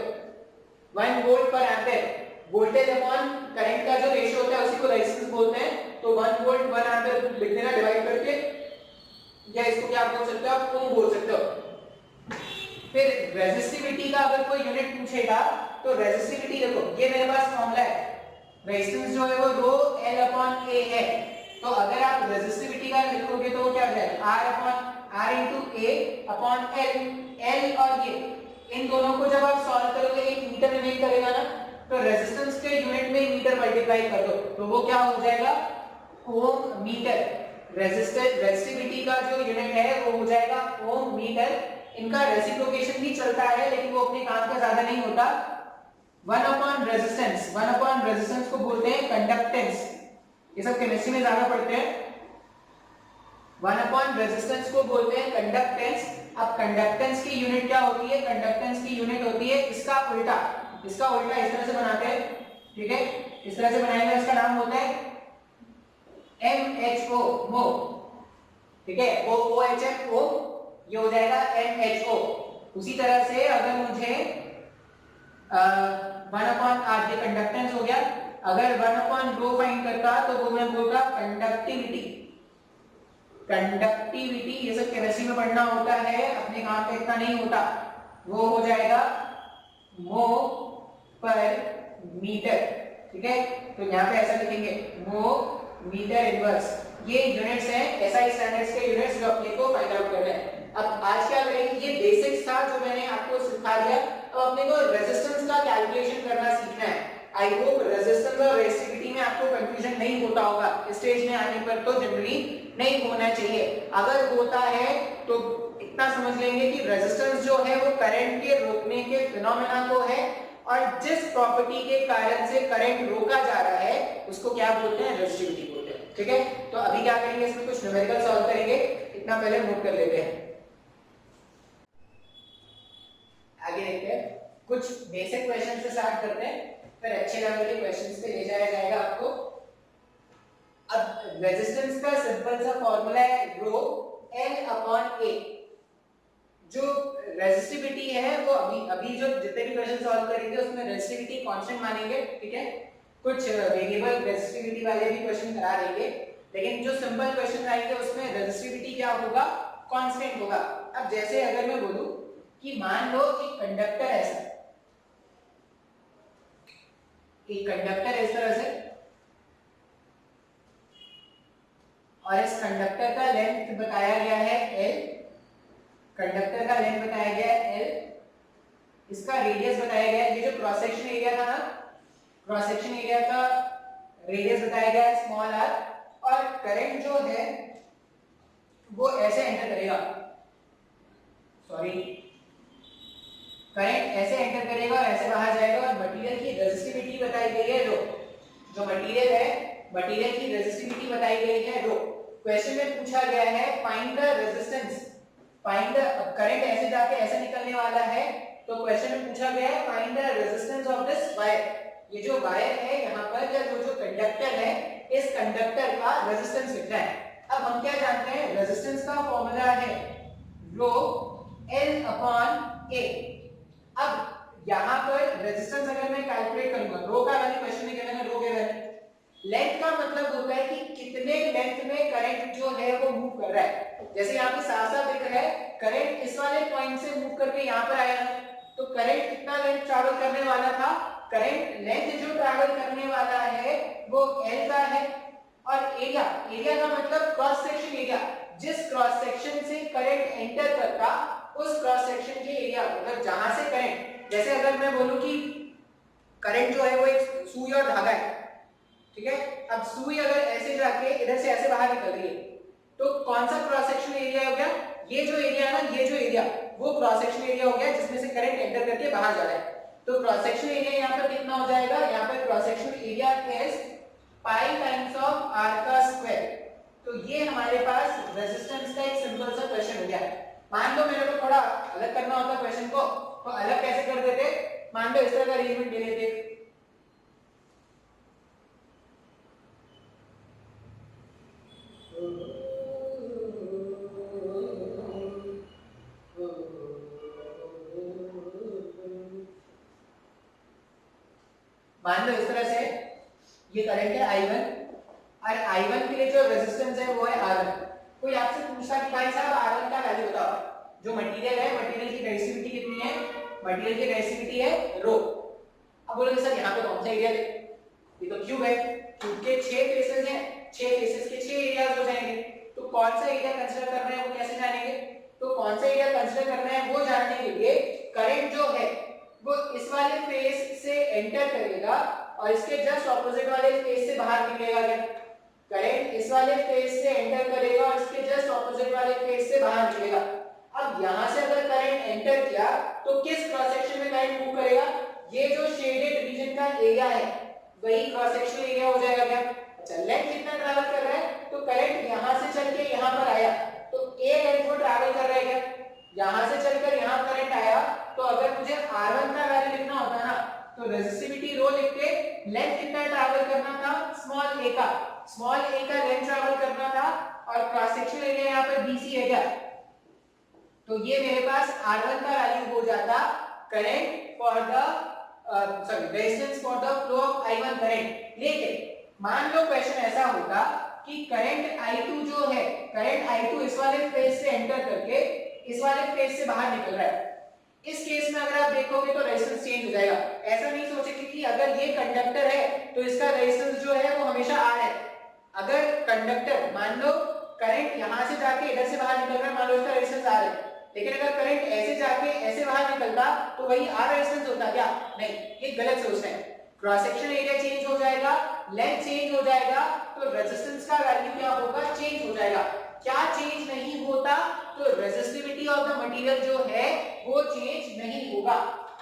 1 वोल्ट पर एम्पियर, वोल्टेज अपॉन करंट का जो रेशियो होता है उसी को रेजिस्टेंस बोलते हैं। तो 1 वोल्ट 1 एम्पियर लिख देना डिवाइड करके, या इसको क्या बोल सकते हो आप, ओम बोल सकते हो। फिर रेजिस्टिविटी का अगर कोई यूनिट पूछेगा तो रेजिस्टिविटी देखो, ये मेरे पास फॉर्मूला है, रेजिस्टेंस जो है वो रो L अपॉन A है। तो अगर आप रेजिस्टिविटी का लिखोगे तो वो क्या हो जाएगा, R into A upon L और ये इन दोनों को जब आप सॉल्व करोगे एक मीटर रिमेन करेगा ना, तो रेजिस्टेंस के यूनिट में मीटर मल्टीप्लाई कर दो तो वो क्या हो जाएगा, ओम मीटर। रेजिस्टिविटी का जो यूनिट है वो हो जाएगा ओम मीटर। इनका रेसिप्रोकेशन भी चलता है लेकिन वो अपने काम का ज्यादा नहीं होता। 1 अपॉन रेजिस्टेंस को बोलते हैं कंडक्टेंस, ये सब केमिस्ट्री में ज्यादा पढ़ते हैं। 1 अपॉन रेजिस्टेंस को बोलते हैं कंडक्टेंस। अब कंडक्टेंस की यूनिट क्या होती है, कंडक्टेंस की यूनिट होती है इसका उल्टा, इसका उल्टा इस तरह से बनाते हैं, ठीक है, इस तरह से बनाएंगे, इसका नाम होता है MHO, मो, ठीक है, OHFO, ये हो जाएगा MHO। उसी तरह से अगर मुझे 1/r ये कंडक्टेंस हो गया, अगर 1/ρ फाइंड करता तो वो मैं बोलता कंडक्टिविटी। कंडक्टिविटी ये सब केमिस्ट्री में पढ़ना होता है, अपने काम पे इतना नहीं होता, वो हो जाएगा मो पर मीटर, ठीक है। तो यहाँ पे ऐसा लिखेंगे मो मीटर इनवर्स, ये यूनिट्स हैं एसआई स्टैंडर्ड्स के यूनिट्स जो अपने को फाइंड आउट कर रहे हैं। अब आज क्या करेंगे, ये बेसिक्स था जो मैंने आपको सिखा दिया, अब अपने को रेजिस्टेंस का कैलकुलेशन करना सीखना है। आई होप रेजिस्टेंस और रेजिस्टिविटी में आपको कंफ्यूजन नहीं होता होगा, स्टेज में आने पर तो जनरली नहीं होना चाहिए, अगर होता है तो इतना समझ लेंगे कि रेजिस्टेंस जो है वो करंट के रोकने के फिनोमेना को है, और जिस प्रॉपर्टी के कारण से करंट रोका जा रहा है उसको क्या बोलते हैं, रेजिस्टिविटी बोलते हैं, ठीक है। तो अभी क्या करेंगे, इसमें कुछ न्यूमेरिकल सॉल्व करेंगे, इतना पहले नोट कर लेते हैं। आगे देखते हैं, कुछ बेसिक क्वेश्चन से स्टार्ट करते हैं, फिर अच्छे लेवल के क्वेश्चंस पे ले जाया जाएगा आपको। अब रेजिस्टेंस का सिंपल सा फॉर्मूला है रो L/A। जो रेजिस्टिविटी है वो अभी जो जितने भी क्वेश्चन सॉल्व करेंगे उसमें रेजिस्टिविटी कांस्टेंट मानेंगे, ठीक है। कुछ वेरिएबल रेजिस्टिविटी वाले भी क्वेश्चन करा देंगे, लेकिन जो सिंपल क्वेश्चन आएंगे उसमें रेजिस्टिविटी क्या होगा, कांस्टेंट होगा। अब जैसे अगर मैं बोलूं कि मान लो एक कंडक्टर ऐसा, एक कंडक्टर इस तरह से, और इस कंडक्टर का लेंथ बताया गया है L, कंडक्टर का लेंथ बताया गया है L, इसका रेडियस बताया गया है, ये जो क्रॉस सेक्शन एरिया था ना, क्रॉस सेक्शन एरिया का रेडियस बताया गया है स्मॉल r, और करंट जो है वो ऐसे एंटर करेगा, सॉरी, करंट ऐसे एंटर करेगा और ऐसे बाहर जाएगा, और मटेरियल की रेजिस्टिविटी बताई गई है रो, जो मटेरियल है मटेरियल की रेजिस्टिविटी बताई गई है रो। क्वेश्चन में पूछा गया है find the resistance, find the, current ऐसे जाके ऐसे निकलने वाला है, तो क्वेश्चन में पूछा गया है find the resistance of this wire. ये जो वायर है यहाँ पर, या जो कंडक्टर है, इस कंडक्टर का रेजिस्टेंस लिखना है। अब हम क्या जानते हैं, रेजिस्टेंस का फॉर्मूला है रो L/A। अब यहाँ पर रेजिस्टेंस अगर मैं कैलकुलेट करूंगा, रो का वैल्यू क्वेश्चन में क्या है, रो के वैल्यू, लेंथ का मतलब होता है कि कितने लेंथ में करंट जो है वो मूव कर रहा है। जैसे यहाँ पे साफ-साफ दिख रहा है करंट इस वाले पॉइंट से मूव करके यहाँ पर आया है, तो करंट कितना लेंथ ट्रैवल करने वाला था, करंट लेंथ जो ट्रैवल करने वाला है वो L का है। और एरिया, एरिया का मतलब क्रॉस सेक्शन एरिया, जिस क्रॉस सेक्शन से करंट एंटर करता उस क्रॉस सेक्शन के एरिया, मतलब जहां से करंट, जैसे अगर मैं बोलूं कि करंट जो है वो एक सुई और धागा है, ठीक है। अब सुई अगर ऐसे जाके इधर से ऐसे बाहर निकल रही है, तो कौन सा क्रॉस सेक्शन एरिया हो गया, ये जो एरिया है ना, ये जो एरिया वो क्रॉस सेक्शन एरिया हो गया जिसमें से करंट एंटर करके बाहर जा रहा है। तो क्रॉस सेक्शन एरिया यहाँ पर कितना हो जाएगा, यहाँ पर cross section area is pi times of r का स्क्वायर। तो ये हमारे पास रेजिस्टेंस का एक सिंपल सा क्वेश्चन हो गया। मान लो मेरे को थोड़ा अलग करना होता क्वेश्चन को, तो अलग कैसे कर देते, मान लो इस तरह का अरेंजमेंट ले लेते, मान लो इस तरह से ये करंट है I1, और I1 के लिए जो रेजिस्टेंस है वो है R1। कोई आपसे पूछा कि भाई साहब R1 का वैल्यू बताओ, जो मटेरियल है मटेरियल की रेजिस्टिविटी कितनी है, मटेरियल की रेजिस्टिविटी है रो। अब बोलोगे सर यहाँ पे कौन सा एरिया है, ये तो क्यूब है, क्यूब के 6 फेसेस हैं, 6 फेसेस के 6 एरियाज हो जाएंगे, तो कौन सा एरिया कंसीडर कर रहे हैं वो कैसे जानेंगे, तो कौन सा एरिया कंसीडर करना है वो जानने के लिए करंट जो है वो इस वाले फेस से एंटर करेगा और इसके जस्ट ऑपोजिट वाले फेस से बाहर निकलेगा। क्या करंट इस वाले फेस से एंटर करेगा और इसके जस्ट ऑपोजिट वाले फेस से बाहर निकलेगा। अब यहां से अगर करंट एंटर किया तो किस क्रॉस सेक्शन में करंट मूव करेगा, ये जो शेडेड रीजन का एरिया है वही क्रॉस सेक्शन एरिया हो जाएगा। क्या अच्छा, लेंथ कितना ट्रैवल कर रहा है, तो करंट यहां से चल के यहां पर आया तो a लेंथ वो ट्रैवल कर रहा है। क्या यहां से चलकर यहां करंट आया, तो अगर मुझे R1 का वैल्यू लिखना होता ना, तो करना था स्मॉल ए का, स्मॉल ए का लेंथ ट्रैवल करना था और क्रॉस सेक्शनल एरिया यहाँ पर BC है क्या, तो ये मेरे पास R1 का वैल्यू हो जाता current for the resistance for the flow of I1 current. लेकिन मान लो क्वेश्चन ऐसा होता कि करंट I2 जो है, करंट I2 इस वाले फेज से एंटर करके इस वाले फेज से बाहर निकल रहा है, इस केस में अगर आप देखोगे तो रेजिस्टेंस चेंज हो जाएगा। ऐसा नहीं सोचेंगे कि अगर ये कंडक्टर है तो इसका रेजिस्टेंस जो है वो हमेशा R है। अगर कंडक्टर मान लो करंट यहां से जाके इधर से बाहर निकल रहा है, मान लो इसका रेजिस्टेंस R है, लेकिन अगर करंट ऐसे जाके ऐसे बाहर निकलता तो वही R रेजिस्टेंस होता क्या, नहीं, ये गलत सोच रहे हैं। क्रॉस सेक्शन एरिया चेंज हो जाएगा, लेंथ चेंज हो जाएगा, तो रेजिस्टेंस का वैल्यू क्या होगा, चेंज हो जाएगा। क्या चेंज नहीं होता, तो रेजिस्टिविटी ऑफ द मटेरियल जो है वो चेंज नहीं होगा।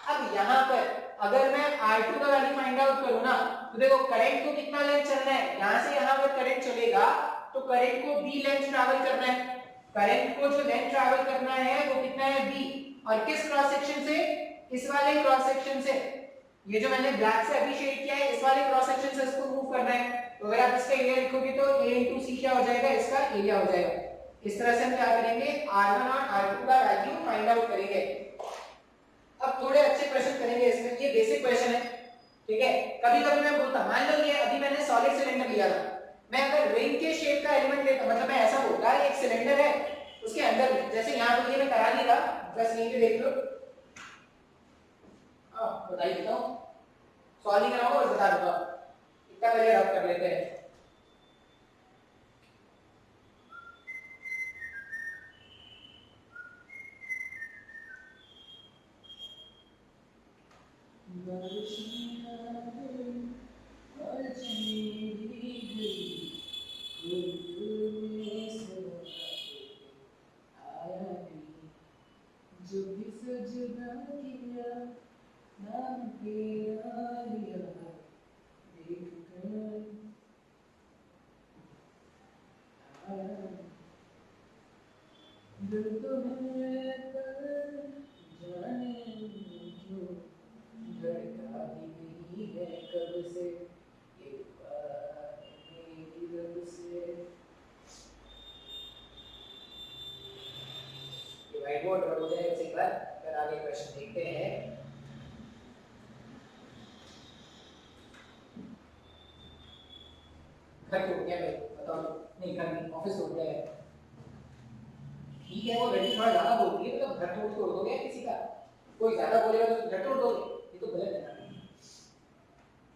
अब यहाँ पर अगर मैं R2 का वैल्यू फाइंड आउट करूँ ना, तो देखो करंट को कितना लेंथ चलना है, यहाँ से यहाँ पर करंट चलेगा तो करंट को B लेंथ ट्रैवल करना है, करंट को जो लेंथ ट्रैवल करना है वो कितना है B, और किस क्रॉस सेक्शन से, इस वाले क्रॉस सेक्शन से, ये जो मैंने ब्लैक से अभी शेड किया है इस वाले क्रॉस सेक्शन से इसको मूव करना है। तो अगर आप इसका एरिया लिखोगे तो A into C क्या हो जाएगा, इसका एरिया हो जाएगा। इस तरह से हम क्या करेंगे, R1 और R2 का वैल्यू फाइंड आउट करेंगे। अब थोड़े अच्छे क्वेश्चन करेंगे इसमें, ये बेसिक क्वेश्चन है, ठीक है। कभी-कभी मैं बोलता, मान लो ये अभी मैंने सॉलिड सिलेंडर लिया था, मैं अगर रिंग के शेप का एलिमेंट लेता, मतलब मैं ऐसा बोलता है एक सिलेंडर है उसके अंदर, जैसे यहाँ पर ये मैं करा लिया, बस यहीं पे देख लो, बताइए देता हूँ, सॉल्व नहीं कराऊंगा और बता दूंगा, इतना पहले रब कर लेते हैं। जो भी सजना किया नाम तेरा लिया देख कर दिल तो है पर जाने जो धड़का ही नहीं है कब से एक बार मेरी रब से। ये व्हाइट बोर्ड हो जाए एक बार, फिर आगे क्वेश्चन देखते हैं। घर टूट गया भाई, बताओ, नहीं घर नहीं, ऑफिस टूट गया है, ठीक है वो लड़की थोड़ा ज्यादा बोलती है, मतलब घर तोड़ दोगे किसी का, कोई ज्यादा बोलेगा तो घर तोड़ दोगे, ये तो गलत है ना।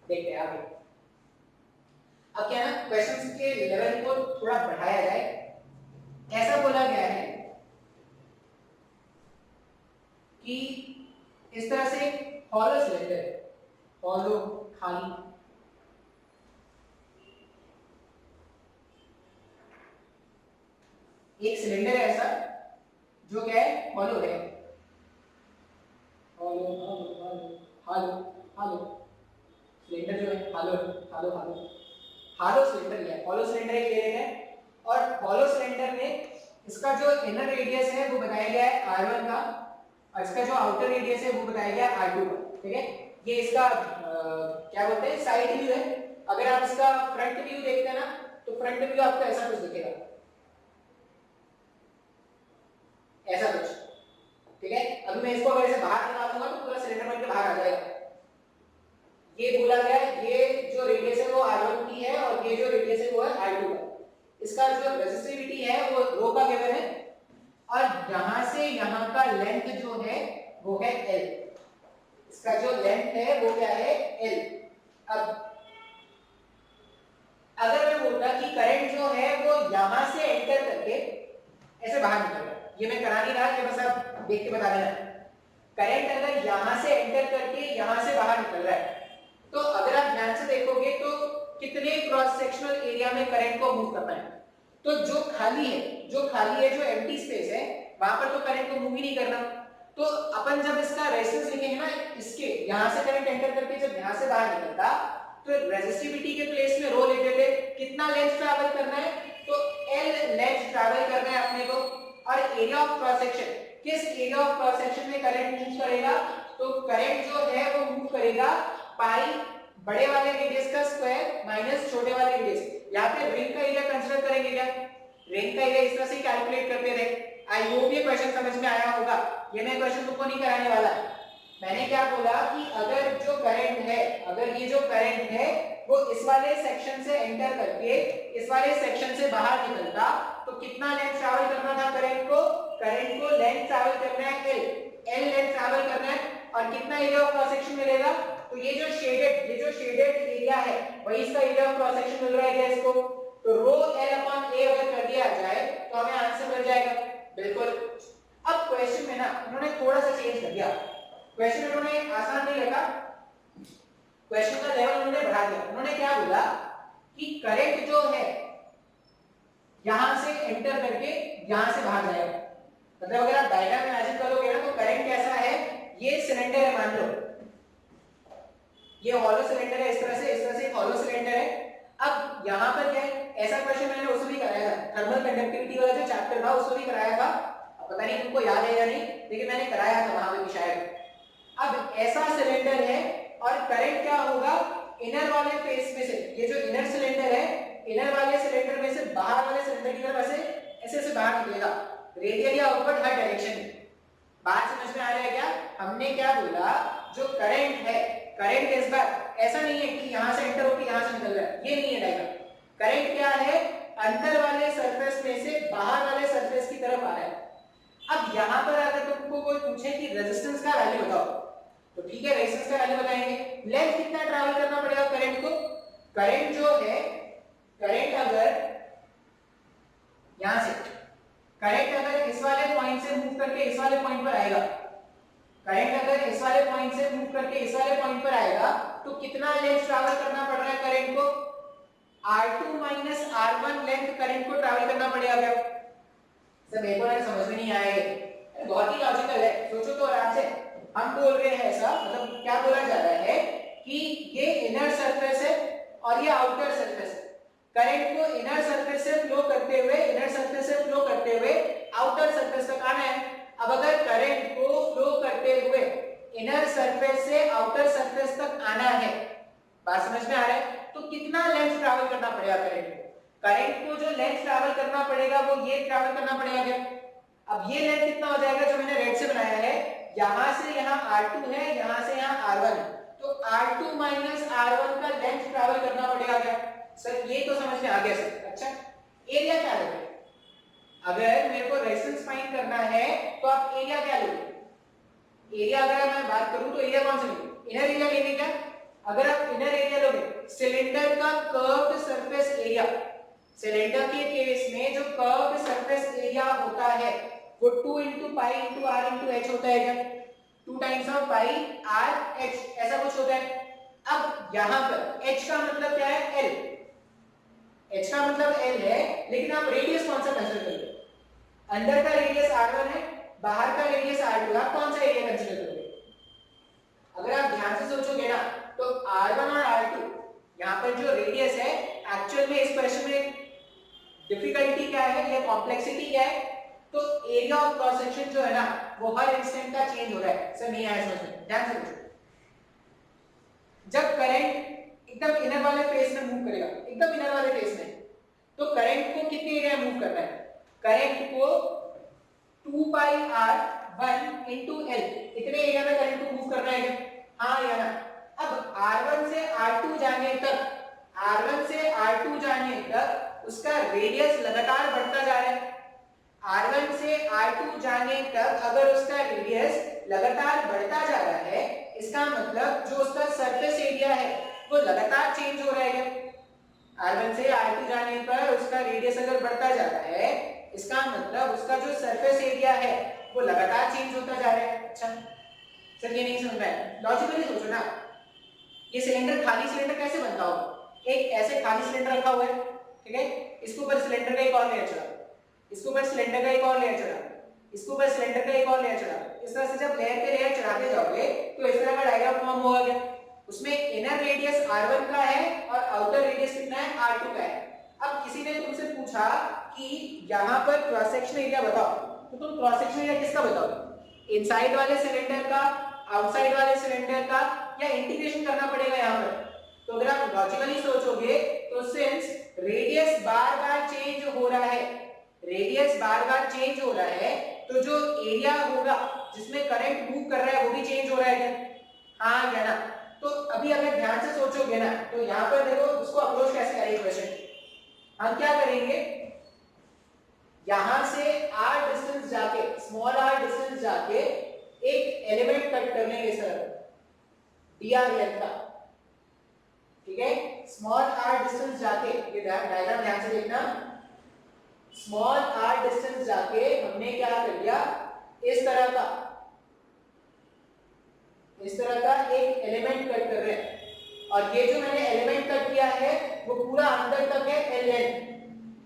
देखते हैं आगे। अब क्या है ना, क्वेश्चंस के लेवल को थोड़ा बढ़ाया जाए। ऐसा बोला गया है कि इस तरह से हॉलो सिलेंडर, हॉलो खाली, एक सिलेंडर है ऐसा जो क्या है, हॉलो है, hollow hollow hollow hollow cylinder जो है hollow hollow hollow hollow cylinder है, हॉलो सिलेंडर एक ले रहे हैं, और हॉलो सिलेंडर में इसका जो इनर रेडियस है वो बताया गया है R1 का, और इसका जो आउटर रेडियस है वो बताया गया है R2 का, ठीक है। ये इसका क्या बोलते हैं, साइड व्यू है। अगर आप इसका फ्रंट व्यू देखते हैं ना, तो फ्रंट व्यू आपको ऐसा कुछ दिखेगा, ऐसा कुछ, ठीक है। अभी मैं इसको अगर ऐसे बाहर निकालूंगा तो पूरा सिलेंडर बनके बाहर आ जाएगा। ये बोला गया है ये जो रेडियस है वो R1 की है और ये जो रेडियस है वो है R2 का। इसका जो रेजिस्टिविटी है वो रो का गिवन है, और यहां से यहां का लेंथ जो है वो है L, इसका जो लेंथ है वो क्या है, L। अब अगर मैं बोलता कि करंट जो है वो यहां से एंटर करके ऐसे बाहर निकल रहा है, ये मैं करा नहीं रहा, ये बस आप देख के बता देना। करंट अगर यहां से एंटर करके यहां से बाहर निकल रहा है, तो अगर आप ध्यान से देखोगे तो कितने क्रॉस सेक्शनल एरिया में करंट को मूव करना है, तो जो खाली है, जो एम्प्टी स्पेस है, वहां पर तो करंट को मूव ही नहीं करना। तो अपन जब इसका रेजिस्टेंस लिखेंगे ना, इसके यहां से करंट एंटर करके जब यहां से बाहर निकलता, तो रेजिस्टिविटी के प्लेस में रो लेते थे, कितना लेंथ ट्रैवल करना है, तो L लेंथ ट्रैवल करना है अपने को, और एरिया ऑफ क्रॉस सेक्शन, किस एरिया ऑफ क्रॉस सेक्शन में करंट मूव करेगा, तो करंट जो है वो मूव करेगा पाई बड़े वाले रेडियस का स्क्वायर माइनस छोटे वाले रेडियस। यहाँ पे रिंग का एरिया कंसीडर करेंगे क्या? रिंग का एरिया इस तरह से कैलकुलेट करते रहे। आई होप ये क्वेश्चन समझ में आया होगा। ये मैं क्वेश्चन तुमको नहीं कराने वाला। मैंने क्या बोला कि अगर जो करंट है, अगर ये जो करंट है वो इस वाले सेक्शन से एंटर करके इस वाले सेक्शन से बाहर निकलता तो कितना लेंथ ट्रैवल करना था करंट को? करंट को लेंथ ट्रैवल करना है एल लेंथ ट्रैवल करना है और कितना एरिया ऑफ क्रॉस सेक्शन मिलेगा? तो ये जो शेडेड एरिया है वही इसका एरिया ऑफ क्रॉस सेक्शन मिल रहा है क्या इसको? तो रो एल अपॉन ए अगर कर दिया जाए तो हमें आंसर मिल जाएगा। बिल्कुल। अब क्वेश्चन में ना उन्होंने थोड़ा सा चेंज कर दिया। क्वेश्चन उन्होंने आसान नहीं रखा, क्वेश्चन का लेवल उन्होंने बढ़ा दिया। उन्होंने क्या बोला कि करंट जो है यहां से एंटर करके यहां से बाहर जाएगा। मतलब अगर आप डायग्राम इमेजिन करोगे ना तो करंट कैसा है, ये सिलेंडर है मान लो, ये हॉलो सिलेंडर है, इस तरह से एक हॉलो सिलेंडर है। अब यहां पर क्या है, ऐसा क्वेश्चन मैंने उसमें भी कराया था, थर्मल कंडक्टिविटी वाला जो चैप्टर था उसमें भी कराया था। अब पता नहीं तुमको याद है या नहीं, लेकिन मैंने कराया था वहां पे भी शायद। अब ऐसा सिलेंडर है और करंट क्या होगा, इनर वाले फेस में से, ये जो इनर सिलेंडर है, इनर वाले सिलेंडर में से बाहर वाले सिलेंडर की तरफ ऐसे बाहर निकलेगा, रेडियल या आउटवर्ड हर डायरेक्शन में। बात समझ में आ रहा है क्या? हमने क्या बोला, जो करंट है, करंट इस बार ऐसा नहीं है कि यहां से एंटर होकर यहां से निकल रहा है, ये नहीं है डायग्राम। करंट क्या है, अंदर वाले सरफेस में से बाहर वाले सरफेस की तरफ आ रहा है। अब यहां पर अगर तुमको कोई पूछे कि रेजिस्टेंस का वैल्यू बताओ, तो ठीक है रेजिस्टेंस का वैल्यू बताएंगे। लेंथ कितना ट्रैवल करना पड़ेगा करंट को? करंट जो है, करंट अगर यहां से, करंट अगर इस वाले पॉइंट से मूव करके इस वाले पॉइंट पर आएगा, करंट अगर इस वाले पॉइंट से मूव करके इस वाले पॉइंट पर आएगा तो कितना लेंथ ट्रैवल करना पड़ रहा है करंट को? R2 minus R1 length current को ट्रैवल करना पड़ेगा क्या? सब मेरे को समझ में नहीं आएगा, बहुत ही लॉजिकल है, सोचो तो आराम से। हम बोल रहे हैं ऐसा, मतलब क्या बोला जा रहा है कि ये इनर सरफेस है और ये आउटर सरफेस है। करंट को इनर सरफेस से फ्लो करते हुए आउटर सरफेस तक आना है। अब अगर करंट को फ्लो करते हुए इनर सरफेस से आउटर सरफेस तक आना है, बात समझ में आ रहा है, तो कितना लेंथ ट्रैवल करना पड़ेगा करंट को? करंट को जो लेंथ ट्रैवल करना पड़ेगा वो ये ट्रैवल करना पड़ेगा क्या? अब ये लेंथ कितना हो जाएगा जो मैंने रेड से बनाया है, यहां से यहां R2 है, यहां से यहां R1 है, तो R2 माइनस R1 का लेंथ ट्रैवल करना पड़ेगा क्या? सर ये तो समझ में आ गया सर। अच्छा एरिया क्या लोगे? अगर मेरे को रेजिस्टेंस फाइंड करना है तो आप एरिया क्या लोगे? एरिया अगर मैं बात करूं तो एरिया कौन सा लोगे? इनर एरिया लेंगे क्या? अगर आप इनर एरिया लोगे, सिलेंडर का कर्व्ड सरफेस एरिया, सिलेंडर के केस में जो कर्व्ड सरफेस एरिया होता है वो 2 * पाई * r * h होता है क्या? 2 times of pi r h ऐसा कुछ होता है। अब यहां पर h का मतलब क्या है? l, h का मतलब l है, लेकिन आप रेडियस कौन सा कंसीडर करोगे? अंदर का रेडियस r1 है, बाहर का रेडियस r2, आप कौन सा एरिया कंसीडर करोगे? अगर आप ध्यान से सोचोगे ना तो r1 और r2 यहां पर जो रेडियस है, एक्चुअल में इस क्वेश्चन में डिफिकल्टी क्या है या कॉम्प्लेक्सिटी क्या है, तो एरिया ऑफ क्रॉस सेक्शन जो है ना वो हर इंस्टेंट का चेंज हो रहा है। सर नहीं आया समझ में, ध्यान से सोचो। जब करंट एकदम इनर वाले फेस में मूव करेगा, एकदम इनर वाले फेस में, तो करंट को कितने एरिया में मूव करना है? करंट को 2 पाई r1 * l इतने एरिया में करंट को मूव करना है क्या? हाँ या ना? अब r1 से r2 जाने तक, r1 से r2 जाने तक उसका रेडियस लगातार बढ़ता जा रहा है। r1 से r2 जाने तक अगर उसका रेडियस लगातार बढ़ता जा रहा है, इसका मतलब जो उसका सरफेस एरिया है वो लगातार चेंज हो रहा है। r1 से r2 जाने पर उसका रेडियस अगर बढ़ता जा रहा है, इसका मतलब उसका जो सरफेस एरिया है वो लगातार चेंज होता जा रहा है। अच्छा सर ये नहीं समझ में आया, लॉजिकली सोचो ना, ये सिलेंडर, खाली सिलेंडर कैसे बनता होगा? एक ऐसे खाली सिलेंडर रखा हुआ है, ठीक है, इसके ऊपर सिलेंडर का एक और लेयर चढ़ा, इसके ऊपर सिलेंडर का एक और लेयर चढ़ा, इसके ऊपर सिलेंडर का एक और लेयर चढ़ा। इस तरह से जब लेयर पे लेयर चढ़ाते जाओगे तो इस तरह का डायग्राम फॉर्म होगा क्या? उसमें इनर रेडियस r1 का है और आउटर रेडियस कितना है? r2 का है। अब किसी ने तुमसे पूछा कि यहां पर क्रॉस सेक्शन एरिया बताओ, तो तुम क्रॉस सेक्शन एरिया किसका बताओगे? इनसाइड वाले सिलेंडर का, आउटसाइड वाले सिलेंडर का, या इंटीग्रेशन करना पड़ेगा यहां पर? तो अगर आप लॉजिकली सोचोगे तो सिंस रेडियस बार बार चेंज हो रहा है, रेडियस बार बार चेंज हो रहा है, तो जो एरिया होगा जिसमें करंट मूव कर रहा है वो भी चेंज हो रहा है क्या? हाँ या ना? तो अभी अगर ध्यान से सोचोगे ना तो यहाँ पर देखो उसको अप्रोच कैसे करेंगे क्वेश्चन। हम क्या करेंगे, यहां से r डिस्टेंस जाके, स्मॉल r डिस्टेंस जाके एक एलिमेंट कट कर लेंगे सर, dr लेंथ का, ठीक है। स्मॉल r डिस्टेंस जाके, ये डायग्राम ध्यान से देखना, स्मॉल r डिस्टेंस जाके हमने क्या कर लिया, इस तरह का एक एलिमेंट कट कर रहे हैं, और ये जो मैंने एलिमेंट कट किया है वो पूरा अंदर तक है Ln,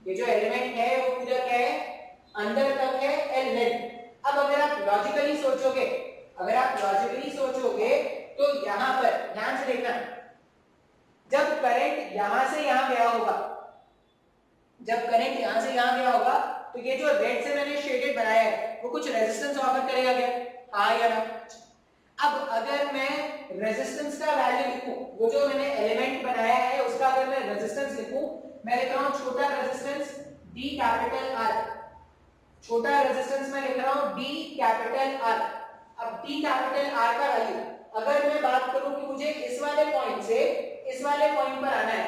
ये जो एलिमेंट है वो पूरा क्या है, अंदर तक है Ln। अब अगर आप लॉजिकली सोचोगे तो यहां पर ध्यान से देखना, जब करंट यहां से यहां गया होगा, तो ये जो रेड से मैंने शेडेड बनाया है वो कुछ रेजिस्टेंस ऑफर करेगा क्या? हाँ या ना? अब अगर मैं रेजिस्टेंस का वैल्यू लिखूं, वो जो मैंने एलिमेंट बनाया है उसका अगर मैं रेजिस्टेंस लिखूं, मैं लिख रहा हूं छोटा रेजिस्टेंस D कैपिटल R, छोटा रेजिस्टेंस मैं लिख रहा हूं D कैपिटल R। अब D कैपिटल R का वैल्यू अगर मैं बात करूं कि मुझे इस वाले पॉइंट से इस वाले पॉइंट पर आना है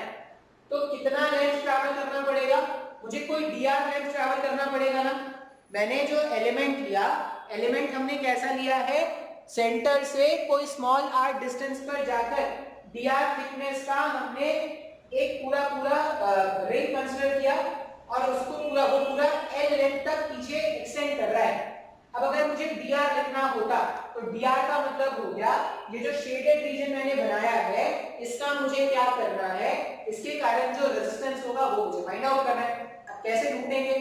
तो कितना लेंथ ट्रैवल करना पड़ेगा, मुझे कोई dr लेंथ ट्रैवल करना पड़ेगा ना। मैंने जो एलिमेंट लिया, एलिमेंट हमने कैसा लिया है, सेंटर से कोई स्मॉल r डिस्टेंस पर जाकर dr थिकनेस का हमने एक पूरा रिंग कंसीडर किया और उसको वो पूरा l लेंथ तक पीछे एक्सटेंड कर रहा है। अब अगर मुझे dr लिखना होता तो dr का मतलब हो गया ये जो शेडेड रीजन मैंने बनाया है इसका मुझे क्या करना है, इसके कारण जो रेजिस्टेंस होगा वो मुझे फाइंड आउट करना है। अब कैसे ढूंढेंगे,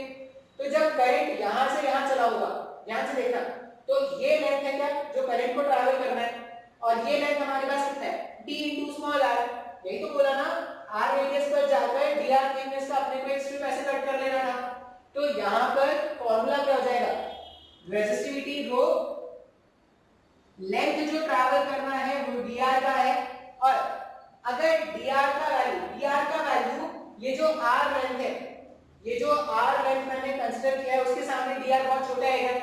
तो जब करंट यहां से यहां चला होगा, ध्यान से देखना, तो ये लेंथ है क्या जो करंट को ट्रैवल करना है, और ये लेंथ हमारे पास कितना है, d into स्मॉल r, यही तो बोला ना, r रेडियस पर जाकर dr थिकनेस का अपने को एक स्ट्रिप ऐसे कट कर लेना था। तो यहां पर फॉर्मूला क्या हो जाएगा, रेजिस्टिविटी रो, लेंथ जो ट्रैवल करना है वो dr का है, और अगर dr का वैल्यू ये जो r लेंथ है, ये जो r लेंथ मैंने कंसीडर किया है उसके सामने dr बहुत छोटा है,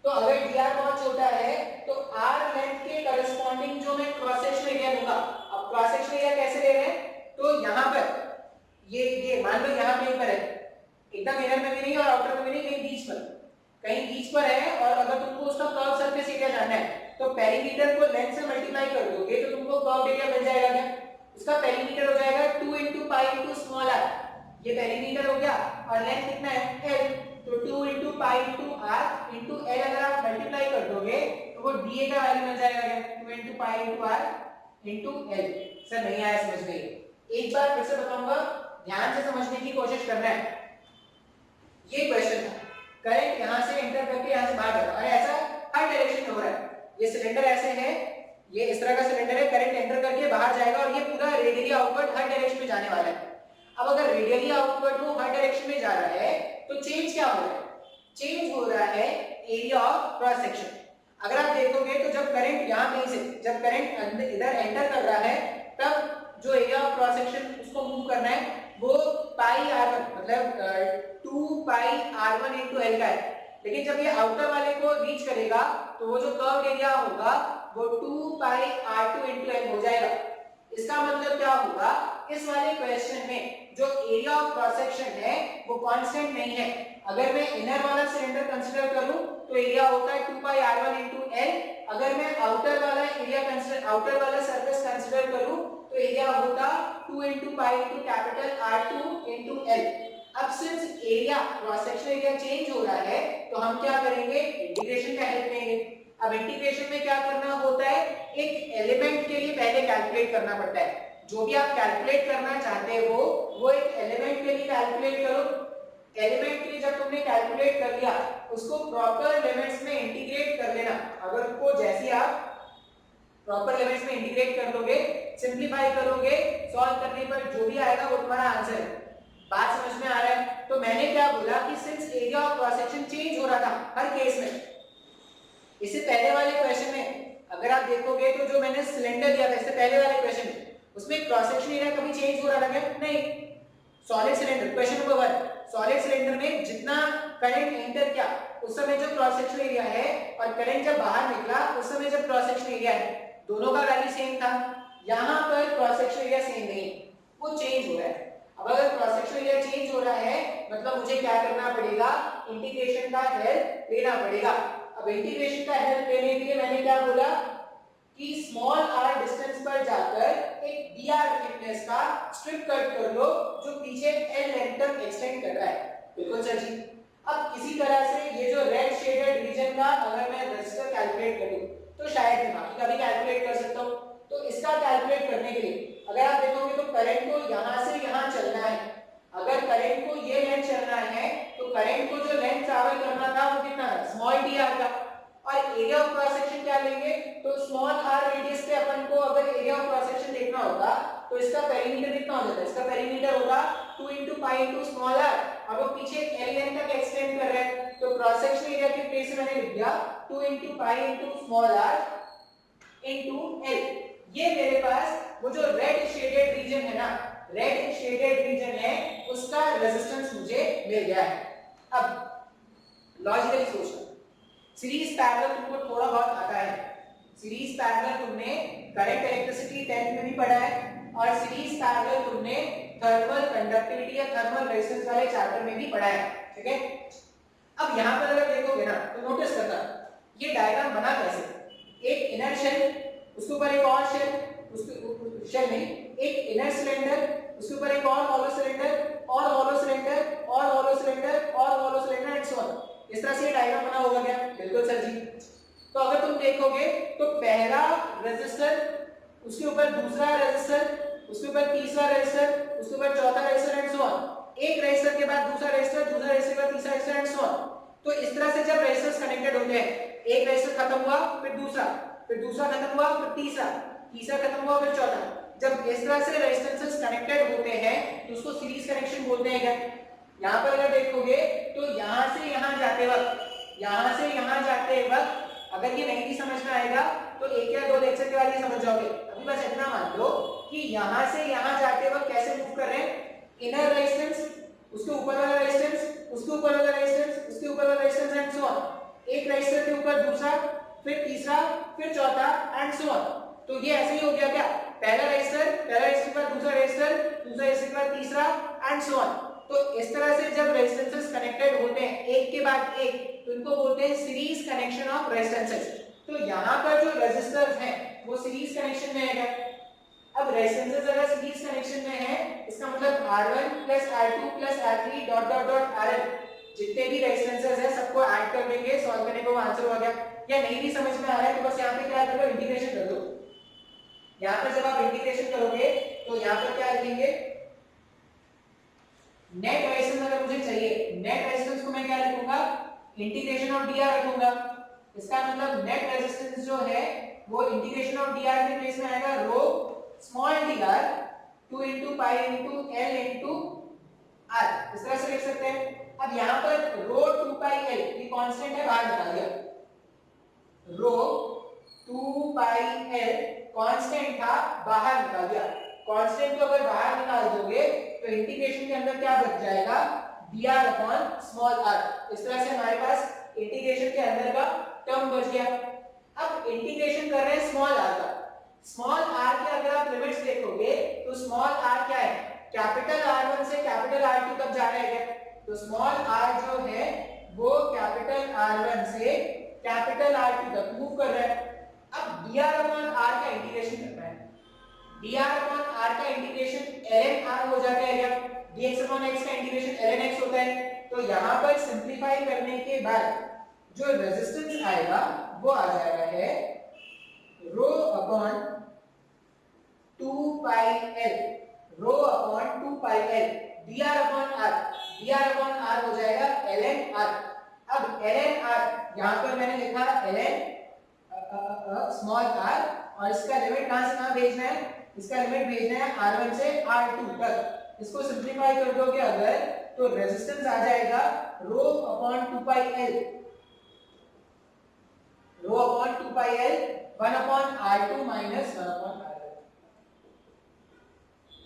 तो अगर dr बहुत छोटा है तो r लेंथ के करस्पॉन्डिंग जो मैं क्रॉस सेक्शन एरिया लूंगा, अब क्रॉस सेक्शन एरिया कैसे ले रहे हैं, तो यहां पर ये मान लो यहां कहीं पर है, एकदम इनर में भी नहीं और आउटर में भी नहीं, कहीं बीच पर है, और अगर तुमको उसका कर्व सरफेस एरिया जानना है तो पेरीमीटर को लेंथ से मल्टीप्लाई कर दोगे तो तुमको कर्व एरिया मिल जाएगा क्या, इसका पेरीमीटर हो जाएगा 2 into पाई into स्मॉल r, ये पेरीमीटर हो गया, और लेंथ कितना है l, तो 2 into पाई into r into l अगर आप मल्टीप्लाई कर दोगे तो वो dA का वैल्यू मिल जाएगा क्या, 2 into पाई into r into l। Sir नहीं आया समझ में, एक बार फिर से बताऊंगा, ध्यान से समझने की कोशिश करना है। ये क्वेश्चन था, करंट यहां से एंटर करके यहां से बाहर जा रहा है, और ऐसा हर डायरेक्शन में हो रहा है, ये सिलेंडर ऐसे है, ये इस तरह का सिलेंडर है, करंट एंटर करके बाहर जाएगा और ये पूरा रेडियली आउटवर्ड हर डायरेक्शन में जाने वाला है। अब अगर रेडियली आउटवर्ड वो हर डायरेक्शन में जा रहा है तो चेंज क्या हो रहा है, चेंज हो रहा है एरिया ऑफ क्रॉस सेक्शन। अगर आप देखोगे तो जब करंट यहां कहीं से, जब करंट इधर एंटर कर रहा है तब जो एरिया ऑफ क्रॉस सेक्शन उसको मूव करना है वो पाई r1 मतलब 2 पाई r1 into l का है, लेकिन जब ये आउटर वाले को रीच करेगा तो वो जो कर्व्ड एरिया होगा वो 2 पाई r2 into l हो जाएगा। इसका मतलब क्या होगा, इस वाले क्वेश्चन में जो एरिया ऑफ क्रॉस सेक्शन है वो कांस्टेंट नहीं है। अगर मैं इनर वाला सिलेंडर कंसीडर करूं तो एरिया होता है 2 पाई r1 into l, अगर मैं आउटर वाला एरिया कंसीडर, आउटर वाला सरफेस कंसीडर करूं तो एरिया होता 2 into पाई into capital R2 into l। अब since area cross section area change हो रहा है तो हम क्या करेंगे, इंटीग्रेशन का हेल्प लेंगे। अब इंटीग्रेशन में क्या करना होता है, एक एलिमेंट के लिए पहले कैलकुलेट करना पड़ता है, जो भी आप कैलकुलेट करना चाहते हो वो एक एलिमेंट के लिए कैलकुलेट करो। एलिमेंट के लिए जब तुमने कैलकुलेट कर लिया उसको प्रॉपर लिमिट्स में इंटीग्रेट कर लेना। अगर उसको जैसे आप प्रॉपर लिमिट्स में इंटीग्रेट कर लोगे, सिंपलीफाई करोगे, सॉल्व करने पर जो भी आएगा वो तुम्हारा आंसर है। बात समझ में आ रहा है? तो मैंने क्या बोला कि since area of cross section change हो रहा था हर केस में, इससे पहले वाले क्वेश्चन में अगर आप देखोगे तो जो मैंने सिलेंडर दिया था इससे पहले वाले क्वेश्चन में, उसमें क्रॉस सेक्शन एरिया कभी चेंज हो रहा है नहीं। Solid cylinder, question number 1, solid cylinder में जितना करंट एंटर किया उस समय जो क्रॉस सेक्शन एरिया है और करंट जब बाहर निकला उस समय जब क्रॉस सेक्शन एरिया है दोनों का वैल्यू सेम था। यहाँ पर क्रॉस सेक्शन एरिया सेम नहीं, वो चेंज हो रहा है। अब अगर क्रॉस सेक्शन एरिया चेंज हो रहा है मतलब मुझे क्या करना पड़ेगा, इंटीग्रेशन का हेल्प लेना पड़ेगा। अब इंटीग्रेशन का हेल्प लेने के लिए मैंने क्या बोला कि स्मॉल r डिस्टेंस पर जाकर एक dr थिकनेस का स्ट्रिप कट कर लो जो पीछे l लेंथ तक एक्सटेंड कर रहा है। बिल्कुल सर जी। अब इसी तरह से ये जो रेड शेडेड रीजन का अगर मैं रेजिस्टर कैलकुलेट करूं तो शायद मैं बाकी का भी कैलकुलेट कर सकता हूं। तो इसका कैलकुलेट करने के लिए अगर आप देखोगे तो करंट को यहां से यहां चलना है। अगर करंट को ये लेंथ चलना है तो करंट को जो लेंथ ट्रैवल करना था वो कितना था, स्मॉल dr का। और एरिया ऑफ क्रॉस सेक्शन क्या लेंगे, तो स्मॉल r रेडियस पे अपन को अगर एरिया ऑफ क्रॉस सेक्शन देखना होगा तो इसका पेरीमीटर कितना हो जाता है, इसका पेरीमीटर होगा 2 into pi into small r। अब वो पीछे l लेंथ तक एक्सटेंड कर रहे हैं तो क्रॉस सेक्शन एरिया के प्लेस में मैंने लिख दिया 2 into pi into small r into l। ये मेरे पास वो जो रेड शेडेड रीजन है ना, रेड शेडेड रीजन है उसका रेजिस्टेंस मुझे मिल गया है। अब लॉजिकली सोचना, सीरीज पैरेलल तुमको थोड़ा बहुत आता है। सीरीज पैरेलल तुमने करंट इलेक्ट्रिसिटी 10th में भी पढ़ा है और सीरीज पैरेलल तुमने थर्मल कंडक्टिविटी या थर्मल रेजिस्टेंस वाले चैप्टर में भी पढ़ा है, ठीक है। अब यहां पर अगर देखोगे ना तो नोटिस करना ये डायग्राम बना कैसे, एक इनर शेल उसके ऊपर एक और शेल, उसके शेल नहीं एक इनर सिलेंडर उसके ऊपर एक और हॉलो सिलेंडर और हॉलो सिलेंडर और हॉलो सिलेंडर और hollow cylinder and so on. इस तरह से ये डायग्राम बना होगा क्या, बिल्कुल सर जी। तो अगर तुम देखोगे तो पहला रेजिस्टर उसके ऊपर दूसरा रेजिस्टर उसके ऊपर तीसरा रेजिस्टर उसके ऊपर चौथा रेजिस्टर एंड सो ऑन। एक रेजिस्टर के बाद दूसरा रेजिस्टर दूसरा रेजिस्टर के बाद तीसरा रेजिस्टर एंड सो ऑन। तो इस तरह से जब रेजिस्टर्स कनेक्टेड होते हैं, एक रेजिस्टर खत्म हुआ फिर दूसरा खत्म हुआ फिर तीसरा खत्म हुआ फिर चौथा, जब इस तरह से रेजिस्टेंसेस कनेक्टेड होते हैं तो उसको सीरीज कनेक्शन बोलते हैं क्या। यहाँ पर अगर देखोगे तो यहाँ से यहाँ जाते वक्त अगर ये नहीं भी समझ में आएगा तो एक या दो लेक्चर के बाद ये समझ जाओगे। अभी बस इतना मान लो कि यहाँ से यहाँ जाते वक्त कैसे मूव कर रहे हैं, इनर रेजिस्टेंस उसके ऊपर वाला रेजिस्टेंस उसके ऊपर वाला रेजिस्टेंस उसके ऊपर वाला रेजिस्टेंस एंड सो ऑन। एक रेजिस्टर के ऊपर दूसरा फिर तीसरा फिर चौथा एंड सो ऑन। तो ये ऐसे ही हो गया क्या, पहला रेजिस्टर के बाद दूसरा रेजिस्टर के बाद तीसरा एंड सो ऑन। तो इस तरह से जब रेजिस्टेंसेस कनेक्टेड होते हैं एक के बाद एक तो इनको बोलते हैं सीरीज कनेक्शन ऑफ रेजिस्टेंसेस। तो यहाँ पर जो रेजिस्टर्स हैं वो सीरीज कनेक्शन में है। अब रेजिस्टेंसेस अगर सीरीज कनेक्शन में है इसका मतलब R1 + R2 + R3 dot dot dot RN जितने भी रेजिस्टेंसेस है सबको ऐड कर देंगे, सॉल्व करने को आंसर हो गया। या नहीं भी समझ में आ रहा है तो बस यहाँ पे क्या करो, इंटीग्रेशन कर दो। यहाँ पर जब आप इंटीग्रेशन करोगे तो यहाँ पर क्या लिखेंगे, नेट रेजिस्टेंस अगर मुझे चाहिए, नेट रेजिस्टेंस को मैं क्या लिखूंगा, इंटीग्रेशन ऑफ dr रखूंगा। इसका मतलब नेट रेजिस्टेंस जो है वो इंटीग्रेशन ऑफ dr के प्लेस में आएगा रो small dr 2 into pi into l into r, इस तरह से लिख सकते हैं। अब यहाँ पर रो 2 pi l ये कांस्टेंट है, बाहर निकाल दिया। रो 2 pi l कांस्टेंट था, बाहर निकाल दिया। कांस्टेंट को अगर बाहर निकाल दोगे तो इंटीग्रेशन के अंदर क्या बच जाएगा, dr अपॉन स्मॉल r। इस तरह से हमारे पास इंटीग्रेशन के अंदर का टर्म बच गया। अब इंटीग्रेशन कर रहे हैं स्मॉल r का। स्मॉल r के अगर आप लिमिट्स देखोगे तो स्मॉल r क्या है, कैपिटल R1 से कैपिटल R2 तक जा रहा है क्या, तो स्मॉल r जो है वो कैपिटल R1 से कैपिटल R2 तक मूव कर रहा है। अब dr अपॉन r का इंटीग्रेशन करना है, dr अपॉन r का इंटीग्रेशन ln r हो जाता है क्या, dx अपॉन x का इंटीग्रेशन ln x होता है। तो यहाँ पर सिंपलीफाई करने के बाद जो रेजिस्टेंस आएगा वो आ जाएगा है rho upon 2 pi l, rho upon 2 pi l dr upon r हो जाएगा ln r। अब ln r यहाँ पर मैंने लिखा ln स्मॉल r और इसका लिमिट कहाँ से कहाँ भेजना है, इसका लिमिट भेजना है R1 से R2 तक। इसको सिंपलीफाई कर दोगे अगर तो रेजिस्टेंस आ जाएगा rho upon 2 pi l, rho upon 2 pi l 1 upon R2 minus 1 upon R1।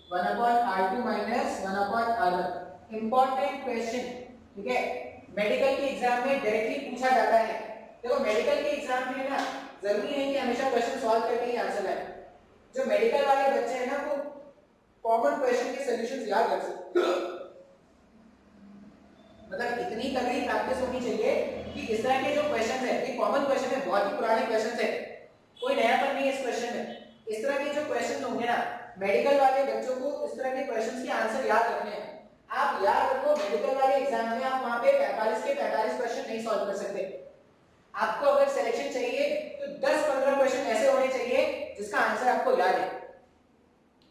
1 upon R2 minus 1 upon R1। Important question, ठीक है, मेडिकल के एग्जाम में डायरेक्टली पूछा जाता है। देखो मेडिकल के एग्जाम में ना जरूरी नहीं कि हमेशा क्वेश्चन सॉल्व करके ही आंसर आए। जो मेडिकल वाले बच्चे हैं ना वो कॉमन क्वेश्चन के सॉल्यूशंस याद रख सकते हैं। मतलब इतनी तगड़ी प्रैक्टिस होनी चाहिए कि इस तरह के जो क्वेश्चंस है, ये कॉमन क्वेश्चन है, बहुत ही पुराने क्वेश्चंस है, कोई नयापन नहीं है इस क्वेश्चन में। इस तरह के जो क्वेश्चन होंगे ना, मेडिकल वाले बच्चों को इस तरह के क्वेश्चंस के आंसर याद रखने हैं। आप याद रखो मेडिकल वाले एग्जाम में आप वहां पे 45 के 45 क्वेश्चन नहीं सॉल्व कर सकते। आपको अगर सिलेक्शन चाहिए तो 10-15 क्वेश्चन ऐसे होने चाहिए जिसका आंसर आपको याद है।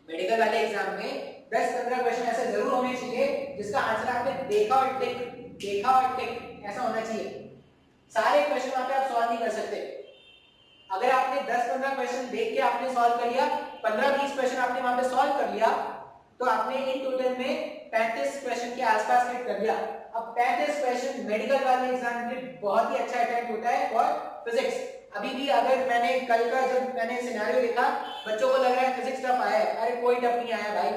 मेडिकल वाले एग्जाम में 10-15 क्वेश्चन ऐसे जरूर होने चाहिए जिसका आंसर आपने देखा और टिक ऐसा होना चाहिए। सारे क्वेश्चन वहां पे आप सॉल्व नहीं कर सकते। अगर आपने 10-15 क्वेश्चन देख के आपने सॉल्व कर लिया, 15-20 क्वेश्चन आपने वहां पे सॉल्व कर लिया, तो आपने इन टोटल में 35 क्वेश्चन के आसपास हिट कर लिया। अब 35 क्वेश्चन मेडिकल वाले एग्जाम में बहुत ही अच्छा अटेम्प्ट होता है। और फिजिक्स, अभी भी अगर मैंने कल का जब मैंने सिनेरियो देखा, बच्चों को लग रहा है फिजिक्स टफ आया है। अरे कोई टफ नहीं आया भाई,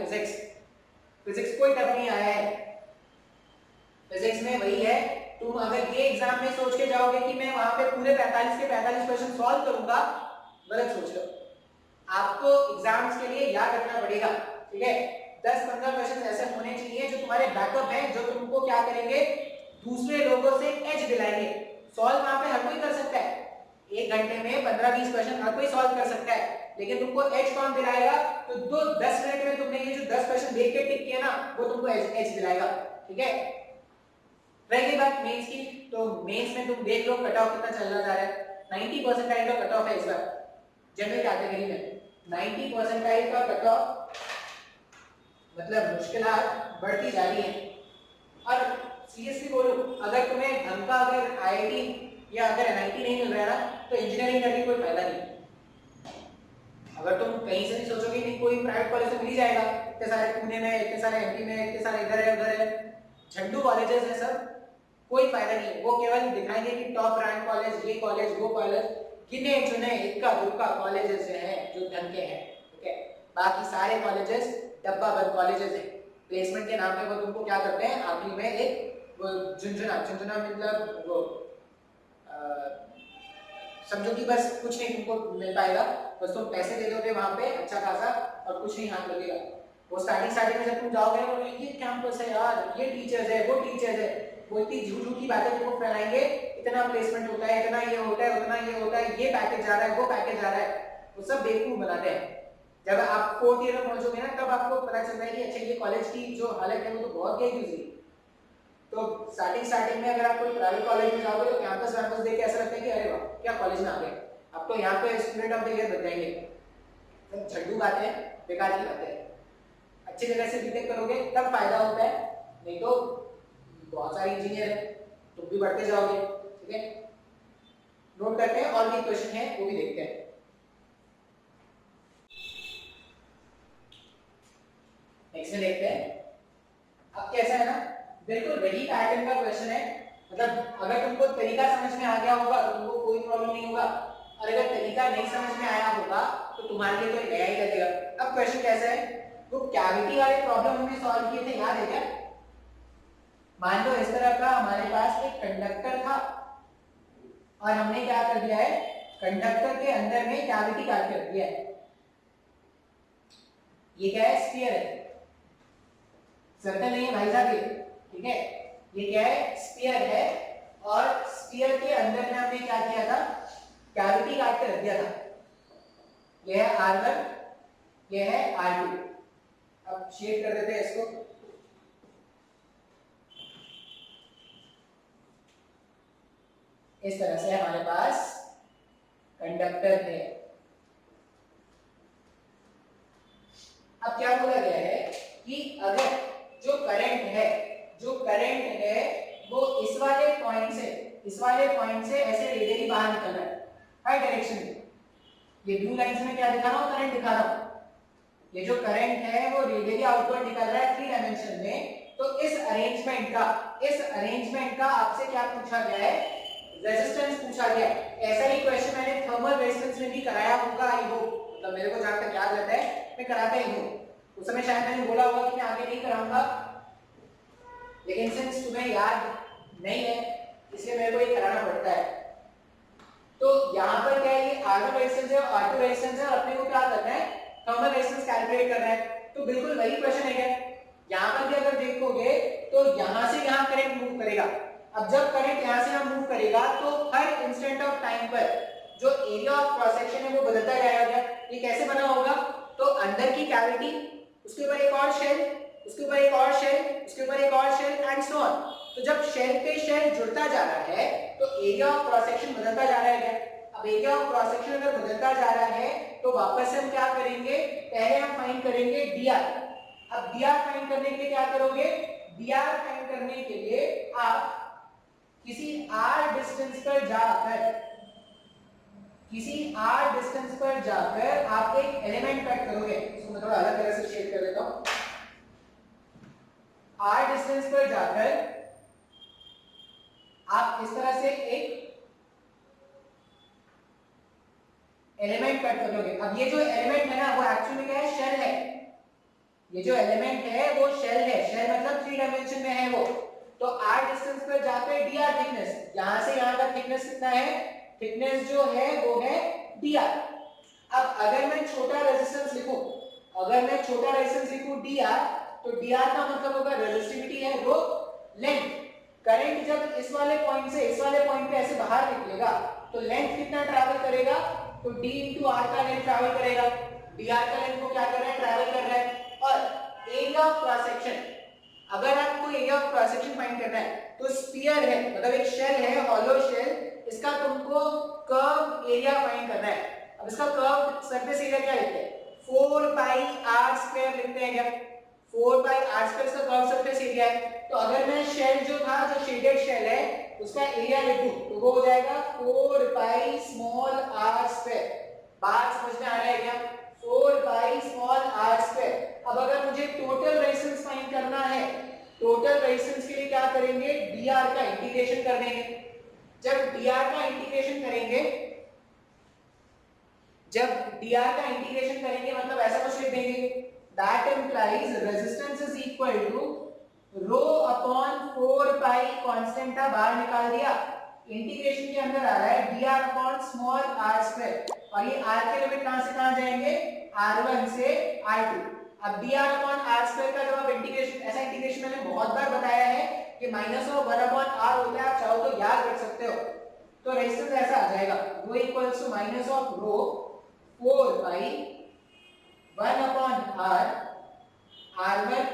फिजिक्स कोई टफ नहीं आया है। फिजिक्स में वही है, तुम अगर ये एग्जाम में सोच के जाओगे कि मैं वहां पे पूरे 45 के 45 क्वेश्चन सॉल्व करूंगा, गलत सोच लो। आपको एग्जाम्स के लिए याद रखना पड़ेगा, ठीक है। 10-15 क्वेश्चन ऐसे होने चाहिए जो तुम्हारे बैकअप हैं, जो तुमको क्या करेंगे, दूसरे लोगों से एज दिलाएंगे। सॉल्व वहां पे हर कोई कर सकता है, एक घंटे में 15-20 क्वेश्चन हर कोई सॉल्व कर सकता है, लेकिन तुमको एज कौन दिलाएगा? तो 10 मिनट में तुमने ये जो 10 क्वेश्चन देख के टिक किया ना, वो तुमको एज दिलाएगा, ठीक है। रही बात मेंस की, तो मेंस में तुम देख लो कट ऑफ कितना चलना जा रहा है। 90 परसेंटाइल का कट ऑफ है इस बार जनरल कैटेगरी में। 90 परसेंटाइल का कट ऑफ मतलब मुश्किलात बढ़ती जा रही है। और सीरियसली बोलो, अगर तुम्हें ढंग का अगर आईआईटी या अगर एनआईटी नहीं मिल रहा है ना, तो इंजीनियरिंग करके कोई फायदा नहीं। अगर तुम कहीं से नहीं सोचोगे कि कोई प्राइवेट कॉलेज से मिल ही जाएगा, इतने सारे पुणे में, इतने सारे एमपी में, इतने सारे इधर है उधर है, झंडू कॉलेजेस है सब, कोई फायदा नहीं है। वो केवल दिखाएंगे कि टॉप रैंक कॉलेज, ये कॉलेज, वो कॉलेज, गिने चुने इक्का दुक्का कॉलेजेस हैं जो ढंग के हैं, ठीक है। बाकी सारे कॉलेजेस डब्बा बंद कॉलेजेस हैं। प्लेसमेंट के नाम पे वो तुमको क्या करते हैं, आखिरी में एक वो झुंझुना मतलब वो समझो कि बस कुछ नहीं तुमको मिल पाएगा, बस तुम पैसे दे दोगे वहां पे अच्छा खासा और कुछ नहीं हाथ लगेगा। वो स्टार्टिंग में जब तुम जाओगे तो ये कैंपस है यार, ये टीचर्स है, वो टीचर्स है, वो इतनी झूठी बातें तुमको फैलाएंगे, इतना प्लेसमेंट होता है, इतना ये होता है, उतना ये होता है, ये पैकेज जा रहा है, वो पैकेज जा रहा है, वो सब बेवकूफ बनाते हैं। जब आप 4th ईयर में पहुंचोगे ना, तब आपको पता चलता है कि अच्छा ये कॉलेज की जो हालत है वो तो बहुत गई थी। तो स्टार्टिंग में अगर आप कोई प्राइवेट कॉलेज में जाओगे तो कैंपस वैंपस देख के ऐसा लगता है कि अरे वाह क्या कॉलेज में आ गए, अब तो यहाँ पे स्टूडेंट ऑफ द ईयर बन जाएंगे। तो झड्डू बातें, बेकार की बातें। अच्छी जगह से बीटेक करोगे तब फायदा होता है, नहीं तो बहुत सारे इंजीनियर है, तुम भी बढ़ते जाओगे, ठीक है। नोट करते हैं, और भी क्वेश्चन है वो भी देखते हैं। नेक्स्ट में देखते हैं। अब कैसा है ना, बिल्कुल वही पैटर्न का क्वेश्चन है। मतलब अगर तुमको तरीका समझ में आ गया होगा तो तुमको कोई प्रॉब्लम नहीं होगा, और अगर तरीका नहीं समझ में आया होगा तो तुम्हारे लिए तो नया ही लगेगा। अब क्वेश्चन कैसा है, वो कैविटी वाले प्रॉब्लम हमने सॉल्व किए थे, याद है क्या? मान लो इस तरह का हमारे पास एक कंडक्टर था और हमने क्या कर दिया है, कंडक्टर के अंदर में कैविटी काट के रख दिया है। ये क्या है, स्फीयर है, सर्कल नहीं है भाई साहब ये, ठीक है। ये क्या है, स्फीयर है, और स्फीयर के अंदर में हमने क्या किया था, कैविटी काट के रख दिया था। ये है R1, ये है R2। अब शेड कर देते हैं इसको। इस तरह से हमारे पास कंडक्टर है। अब क्या बोला गया है कि अगर जो करंट है वो इस वाले पॉइंट से ऐसे रेडियली बाहर निकल रहा है हर डायरेक्शन में। ये ब्लू लाइन से मैं क्या दिखा रहा हूं, करंट दिखा रहा हूं। ये जो करंट है वो रेडियली आउटवर्ड निकल रहा है 3 डायमेंशन में। तो इस अरेंजमेंट का आपसे क्या पूछा गया है, रेजिस्टेंस पूछा गया है। ऐसा ही क्वेश्चन मैंने थर्मल रेजिस्टेंस में भी कराया होगा, आई होप, मतलब मेरे को जहां तक याद रहता है मैं कराता ही हूं। उस समय शायद मैंने बोला होगा कि मैं आगे नहीं कराऊंगा, लेकिन सिंस तुम्हें याद नहीं है इसलिए मेरे को ये कराना पड़ता है। तो यहाँ पर क्या है, ये R1 रेजिस्टेंस है और R2 रेजिस्टेंस है और अपने को क्या करना है, थर्मल रेजिस्टेंस कैलकुलेट करना है। तो बिल्कुल वही क्वेश्चन है क्या, यहाँ पर भी अगर देखोगे तो यहाँ से यहाँ करंट मूव करेगा। अब जब करंट यहाँ से यहाँ मूव करेगा तो हर इंस्टेंट ऑफ टाइम पर जो एरिया ऑफ क्रॉस सेक्शन है वो बदलता जाएगा। ये कैसे बना होगा, तो अंदर की कैविटी, उसके ऊपर एक और शेल, उसके ऊपर एक और शेल, उसके ऊपर एक और शेल एंड सो ऑन। तो जब शेल पे शेल जुड़ता जा रहा है तो एरिया ऑफ क्रॉस सेक्शन बदलता जा रहा है क्या। अब एरिया ऑफ क्रॉस सेक्शन अगर बदलता जा रहा है तो वापस से हम क्या करेंगे, पहले हम फाइंड करेंगे dr। अब dr फाइंड करने के लिए क्या करोगे, dr फाइंड करने के लिए आप किसी r डिस्टेंस पर जाकर आप एक एलिमेंट कट करोगे। इसको मैं थोड़ा अलग तरह से शेड कर देता हूं। r डिस्टेंस पर जाकर आप इस तरह से एक एलिमेंट कट करोगे। अब ये जो एलिमेंट है ना वो एक्चुअली क्या है, शेल है। ये जो एलिमेंट है वो शेल है, शेल मतलब 3 डायमेंशन में है वो। तो r डिस्टेंस पर जाकर dr थिकनेस, यहां से यहां का थिकनेस कितना है, थिकनेस जो है वो है dr। अब अगर मैं छोटा रेजिस्टेंस लिखूं, dr, तो dr का मतलब होगा रेजिस्टिविटी है रो, लेंथ। करंट जब इस वाले पॉइंट से इस वाले पॉइंट पे ऐसे बाहर निकलेगा तो लेंथ कितना ट्रैवल करेगा, तो d into r का लेंथ ट्रैवल करेगा। dr का लेंथ को क्या कर रहा है, ट्रैवल कर रहा है। और एरिया ऑफ क्रॉस सेक्शन, अगर आपको area of cross section find करना है तो स्फीयर है, मतलब एक शेल है, हॉलो शेल, इसका तुमको कर्व एरिया फाइंड करना है। अब इसका कर्व सरफेस एरिया क्या लिखते हैं, 4 पाई r स्क्वायर लिखते हैं क्या, 4 पाई r स्क्वायर इसका कर्व सरफेस एरिया है। तो अगर मैं शेल जो था, जो शेडेड शेल है, उसका एरिया लिखूं तो वो हो जाएगा 4 पाई स्मॉल r स्क्वायर। बात समझ में आ रहा है क्या, 4 पाई स्मॉल r स्क्वायर। अब अगर मुझे टोटल रेजिस्टेंस फाइंड करना है, टोटल रेजिस्टेंस के लिए क्या करेंगे, dr का इंटीग्रेशन कर देंगे। जब dr का इंटीग्रेशन करेंगे मतलब ऐसा कुछ लिख देंगे, that implies resistance is equal to rho upon 4 pi constant था, बाहर निकाल दिया, इंटीग्रेशन के अंदर आ रहा है dr upon small r square, और ये r के लिमिट कहां से कहां जाएंगे, r1 से r2। अब dr upon r square का जब आप इंटीग्रेशन, ऐसा इंटीग्रेशन मैंने बहुत बार बताया है कि माइनस ऑफ 1 upon r होता है, आप चाहो तो याद रख सकते हो। तो रेजिस्टेंस ऐसा आ जाएगा, वो equals to minus of rho 4 pi 1 upon r, r1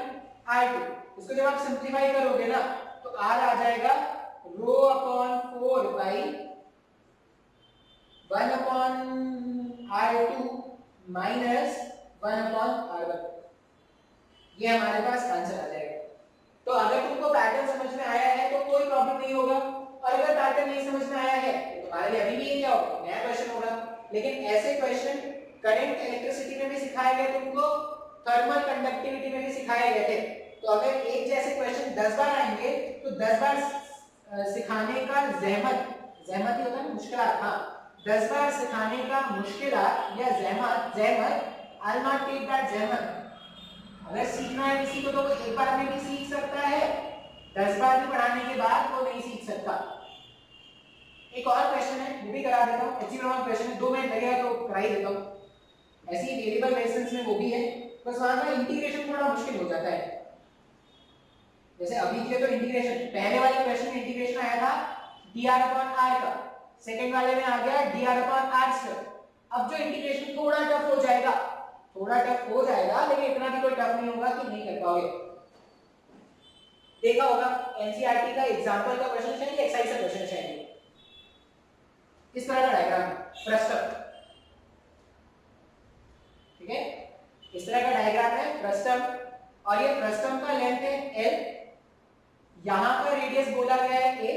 r2। इसको जब आप सिंपलीफाई करोगे ना तो r आ जाएगा rho upon 4 pi 1 upon r2 minus 1 upon r1। ये हमारे पास आंसर आ जाएगा। तो अगर तुमको पैटर्न समझ में आया है तो कोई प्रॉब्लम नहीं होगा, और अगर पैटर्न नहीं समझ में आया है तो तुम्हारे लिए अभी भी ये क्या होगा, नया क्वेश्चन होगा। लेकिन ऐसे क्वेश्चन करंट इलेक्ट्रिसिटी में भी सिखाए गए तुमको, थर्मल कंडक्टिविटी में भी सिखाए गए थे। तो अगर एक जैसे क्वेश्चन 10 बार आएंगे तो 10 बार सिखाने का जहमत ही होता है ना, मुश्किलात, हाँ, 10 बार सिखाने का मुश्किलात या जहमत I'll not take that जहमत। अगर सीखना है किसी को तो वो एक बार में भी सीख सकता है, 10 बार भी पढ़ाने के बाद वो नहीं सीख सकता। एक और क्वेश्चन है, वो भी करा देता हूँ, अच्छी प्रमाण क्वेश्चन है, 2 मिनट लगेगा तो करा ही देता हूँ। ऐसी वेरिएबल रेजिस्टेंस में वो भी है, बस वहां का इंटीग्रेशन थोड़ा मुश्किल हो जाता है। जैसे अभी के तो इंटीग्रेशन, पहले वाले क्वेश्चन में इंटीग्रेशन आया था dr अपॉन r का, सेकंड वाले में आ गया dr अपॉन r स्क्वायर। अब जो इंटीग्रेशन थोड़ा टफ हो जाएगा, लेकिन इतना भी कोई टफ नहीं होगा कि नहीं कर पाओगे। देखा होगा एनसीईआरटी का एग्जांपल का क्वेश्चन चाहिए, एक्सरसाइज का क्वेश्चन चाहिए, इस तरह का डायग्राम, फ्रस्टम, ठीक है, इस तरह का डायग्राम है फ्रस्टम, और ये फ्रस्टम का लेंथ है l, यहां का रेडियस बोला गया है a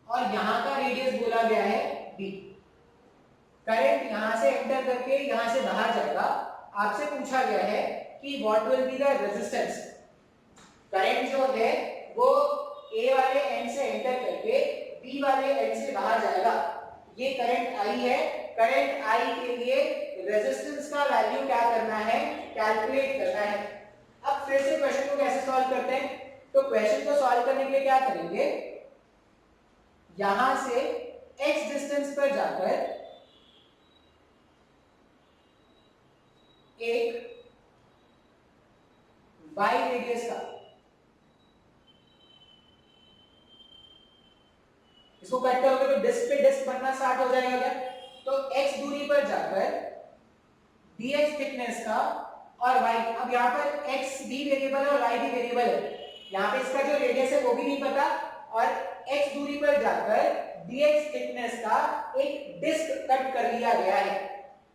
और यहां का रेडियस बोला गया है b। करंट यहां से एंटर करके यहां से बाहर जाएगा। आपसे पूछा गया है कि what will be the resistance. Current जो है वो a वाले एंड से एंटर करके b वाले एंड से बाहर जाएगा। ये करंट I है, करंट I के लिए रेजिस्टेंस का वैल्यू क्या करना है, कैलकुलेट करना है। अब फिर से क्वेश्चन को कैसे सॉल्व करते हैं, तो क्वेश्चन को सॉल्व करने के लिए क्या करेंगे, यहां से x डिस्टेंस पर जाकर एक y रेडियस का, इसको कट करोगे तो डिस्क पे डिस्क बनना स्टार्ट हो जाएगा क्या, तो x दूरी पर जाकर dx थिकनेस का और y, अब यहाँ पर x भी वेरिएबल है और y भी वेरिएबल है, यहाँ पे इसका जो रेडियस है वो भी नहीं पता, और x दूरी पर जाकर dx थिकनेस का एक डिस्क कट कर लिया गया है।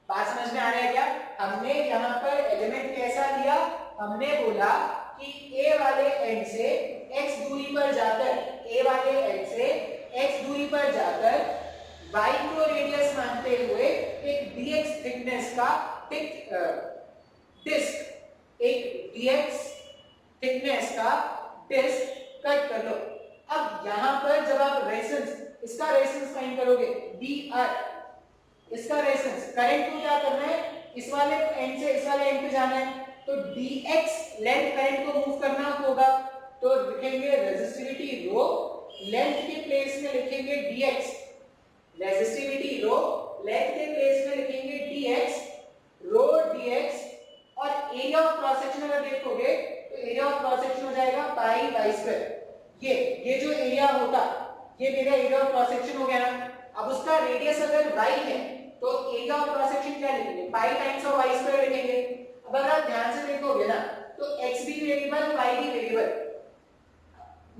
बात समझ में आ रहा है क्या, हमने यहाँ पर एलिमेंट कैसा लिया, हमने बोला कि a वाले एंड से x दूरी पर जाकर, a वाले एंड से x दूरी पर जाकर y को रेडियस मानते हुए एक dx थिकनेस का डिस्क, एक dx थिकनेस का डिस्क कट कर लो। अब यहां पर जब आप रेजिस्टेंस, इसका रेजिस्टेंस फाइंड करोगे dr, इसका रेजिस्टेंस, करंट को क्या करना है, इस वाले एंड से इस वाले एंड पे जाना है, तो dx लेंथ करंट को मूव करना होगा, तो लिखेंगे रेजिस्टिविटी रो, लेंथ के प्लेस में लिखेंगे dx, रेजिस्टिविटी रो, लेंथ के प्लेस में लिखेंगे dx, रो dx, और एरिया ऑफ क्रॉस सेक्शन अगर देखोगे तो एरिया ऑफ क्रॉस सेक्शन हो जाएगा पाई बाई स्क्वायर। ये जो एरिया होता, ये मेरा एरिया ऑफ क्रॉस सेक्शन हो गया ना, अब उसका रेडियस अगर y है तो एरिया ऑफ क्रॉस सेक्शन क्या लिखेंगे, पाई टाइम्स ऑफ y स्क्वायर लिखेंगे। अब अगर आप ध्यान से देखोगे ना तो x भी वेरिएबल, y भी वेरिएबल,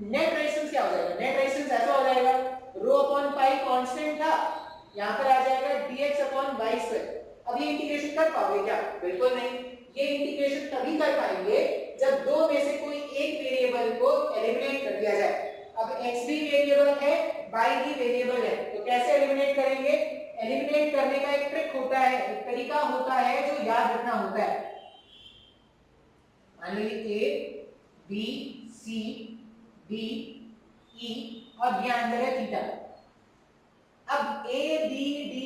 नेट रेजिस्टेंस क्या हो जाएगा, नेट रेजिस्टेंस ऐसा हो जाएगा, रो अपॉन पाई कांस्टेंट था, यहां पर आ जाएगा dx अपॉन y स्क्वायर। अब ये इंटीग्रेशन कर पाओगे क्या, बिल्कुल नहीं, ये इंटीग्रेशन तभी कर पाएंगे जब दो में से कोई एक वेरिएबल को एलिमिनेट कर दिया जाए। अब x भी वेरिएबल है, y भी वेरिएबल है, तो कैसे एलिमिनेट करेंगे, एलिमिनेट करने का एक ट्रिक होता है, एक तरीका होता है जो याद रखना होता है। मान लीजिए a b c d e और ये एंगल है थीटा। अब a b d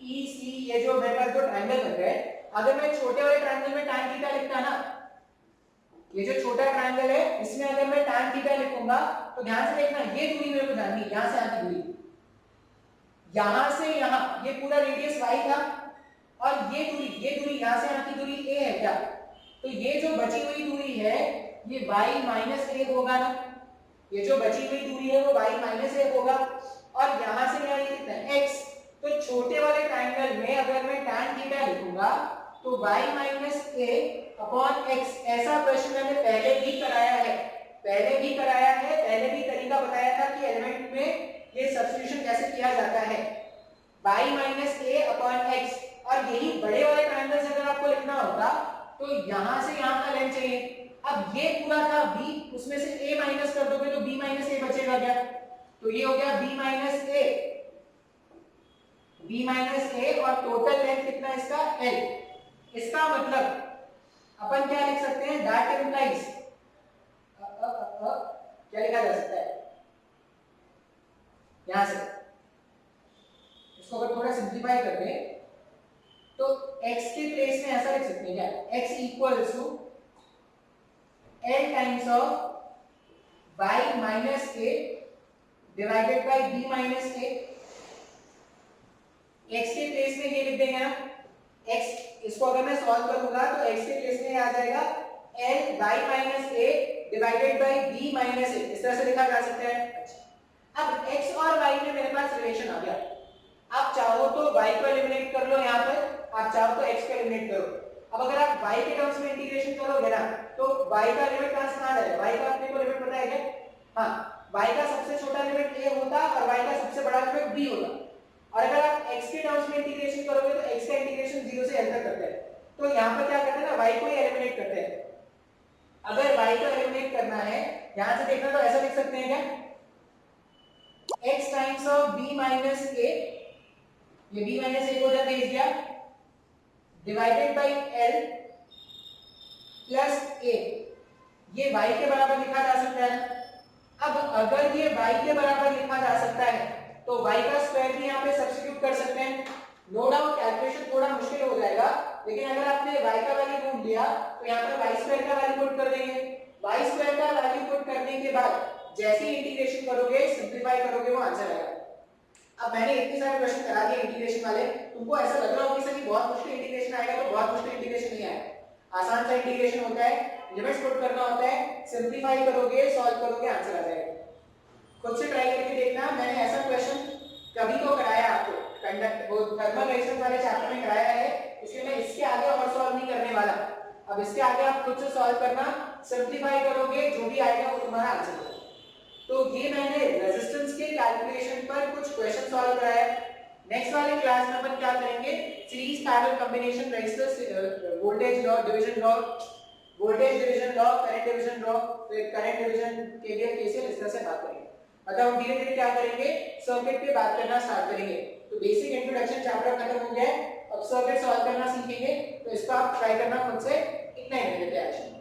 e c ये जो मेरे पास जो ट्रायंगल बन रहा है, अगर मैं छोटे वाले ट्रायंगल में tan थीटा लिखता ना, ये जो छोटा ट्रायंगल है इसमें अगर मैं tan थीटा लिखूंगा तो ध्यान से देखना, ये दूरी मेरे को जाननी है, यहां से यहां की दूरी, यहां से यहां, ये पूरा रेडियस y था, और ये दूरी यहां से यहां की दूरी a है क्या, तो ये जो बची हुई दूरी है ये y माइनस a होगा ना, ये जो बची हुई दूरी है वो y माइनस a होगा, और यहां से यहां ये कितना है x, तो छोटे वाले ट्रायंगल में अगर मैं tan थीटा लिखूंगा तो y minus a upon x, ऐसा प्रश्न मैंने पहले भी कराया है, पहले भी तरीका बताया था कि एलिमेंट में ये सब्स्टिट्यूशन कैसे किया जाता है, y minus a upon x, और यही बड़े वाले ट्रायंगल से अगर आपको लिखना होता तो यहां से यहां का लेंथ चाहिए। अब ये पूरा था b, उसमें से a माइनस कर दोगे तो b माइनस a बचेगा क्या, तो ये हो गया b माइनस a, और टोटल लेंथ कितना इसका l। इसका मतलब अपन क्या लिख सकते हैं, दैट इंप्लाइज, क्या लिखा जा सकता है यहां से, इसको अगर थोड़ा सिंप्लीफाई कर दें तो x के प्लेस में ऐसा लिख सकते हैं क्या, x equals to l times of y minus a divided by b minus a। x के प्लेस में ये लिख देंगे ना, x, इसको अगर मैं सॉल्व करूंगा तो x के प्लेस में आ जाएगा l y minus a divided by b minus a, इस तरह से लिखा जा सकता है। अब x और y में मेरे पास रिलेशन आ गया, आप चाहो तो y को एलिमिनेट कर लो, यहाँ पर आप चाहो तो x को एलिमिनेट करो। अब अगर आप y के टर्म्स में इंटीग्रेशन करोगे ना तो y का लिमिट कहां से कहां जाएगा, y का अपने को लिमिट पता है क्या, हाँ, y का सबसे छोटा लिमिट a होता और y का सबसे बड़ा लिमिट b होता, और अगर आप x के टर्म्स में इंटीग्रेशन करोगे तो x का इंटीग्रेशन 0 से l तक करते हैं, तो यहाँ पर क्या करते हैं ना, y को ही एलिमिनेट करते हैं। अगर y को एलिमिनेट करना है, यहां से देखना तो ऐसा लिख सकते हैं क्या, x times of b minus a, ये b माइनस a को जब भेज दिया, divided by l plus a, ये y के बराबर लिखा जा सकता है। अब अगर ये y के बराबर लिखा जा सकता है तो y का स्क्वायर भी यहाँ पे सब्स्टिट्यूट कर सकते हैं। नो डाउट कैलकुलेशन थोड़ा मुश्किल हो जाएगा, लेकिन अगर आपने y का वैल्यू ढूंढ लिया तो यहाँ पर y स्क्वायर का वैल्यू पुट कर देंगे। y स्क्वायर का वैल्यू पुट करने के बाद जैसे ही इंटीग्रेशन करोगे, सिंपलीफाई करोगे, वो आंसर आएगा। अब मैंने इतने सारे क्वेश्चन करा दिए इंटीग्रेशन वाले, तुमको ऐसा लग रहा होगा कि सर बहुत मुश्किल इंटीग्रेशन आएगा, तो बहुत मुश्किल इंटीग्रेशन नहीं आएगा। आसान सा इंटीग्रेशन होता है, लिमिट्स पुट करना होता है, सिंपलीफाई करोगे, सॉल्व करोगे, आंसर आ जाएगा। खुद से ट्राई करके देखना। मैंने ऐसा क्वेश्चन कभी तो कराया आपको, कंडक्ट वो थर्मल रेजिस्टेंस वाले चैप्टर में कराया है, इसलिए मैं इसके आगे और सॉल्व नहीं करने वाला। अब इसके आगे आप खुद से सॉल्व करना, सिंपलीफाई करोगे, जो भी आएगा वो तुम्हारा आंसर होगा। तो ये मैंने रेजिस्टेंस के कैलकुलेशन पर कुछ क्वेश्चन सॉल्व कराया। नेक्स्ट वाले क्लास में अपन क्या करेंगे, series parallel combination resistors, voltage law, division law, voltage division law, current division law, फिर करंट डिवीजन केवीएल केसीएल, इस तरह से बात करेंगे। मतलब हम धीरे-धीरे क्या करेंगे, सर्किट पे बात करना स्टार्ट करेंगे। तो बेसिक इंट्रोडक्शन चैप्टर खत्म हो गया है, अब सर्किट सॉल्व करना सीखेंगे। तो इसको आप ट्राई करना खुद से, इतना ही मेरे तैयार है।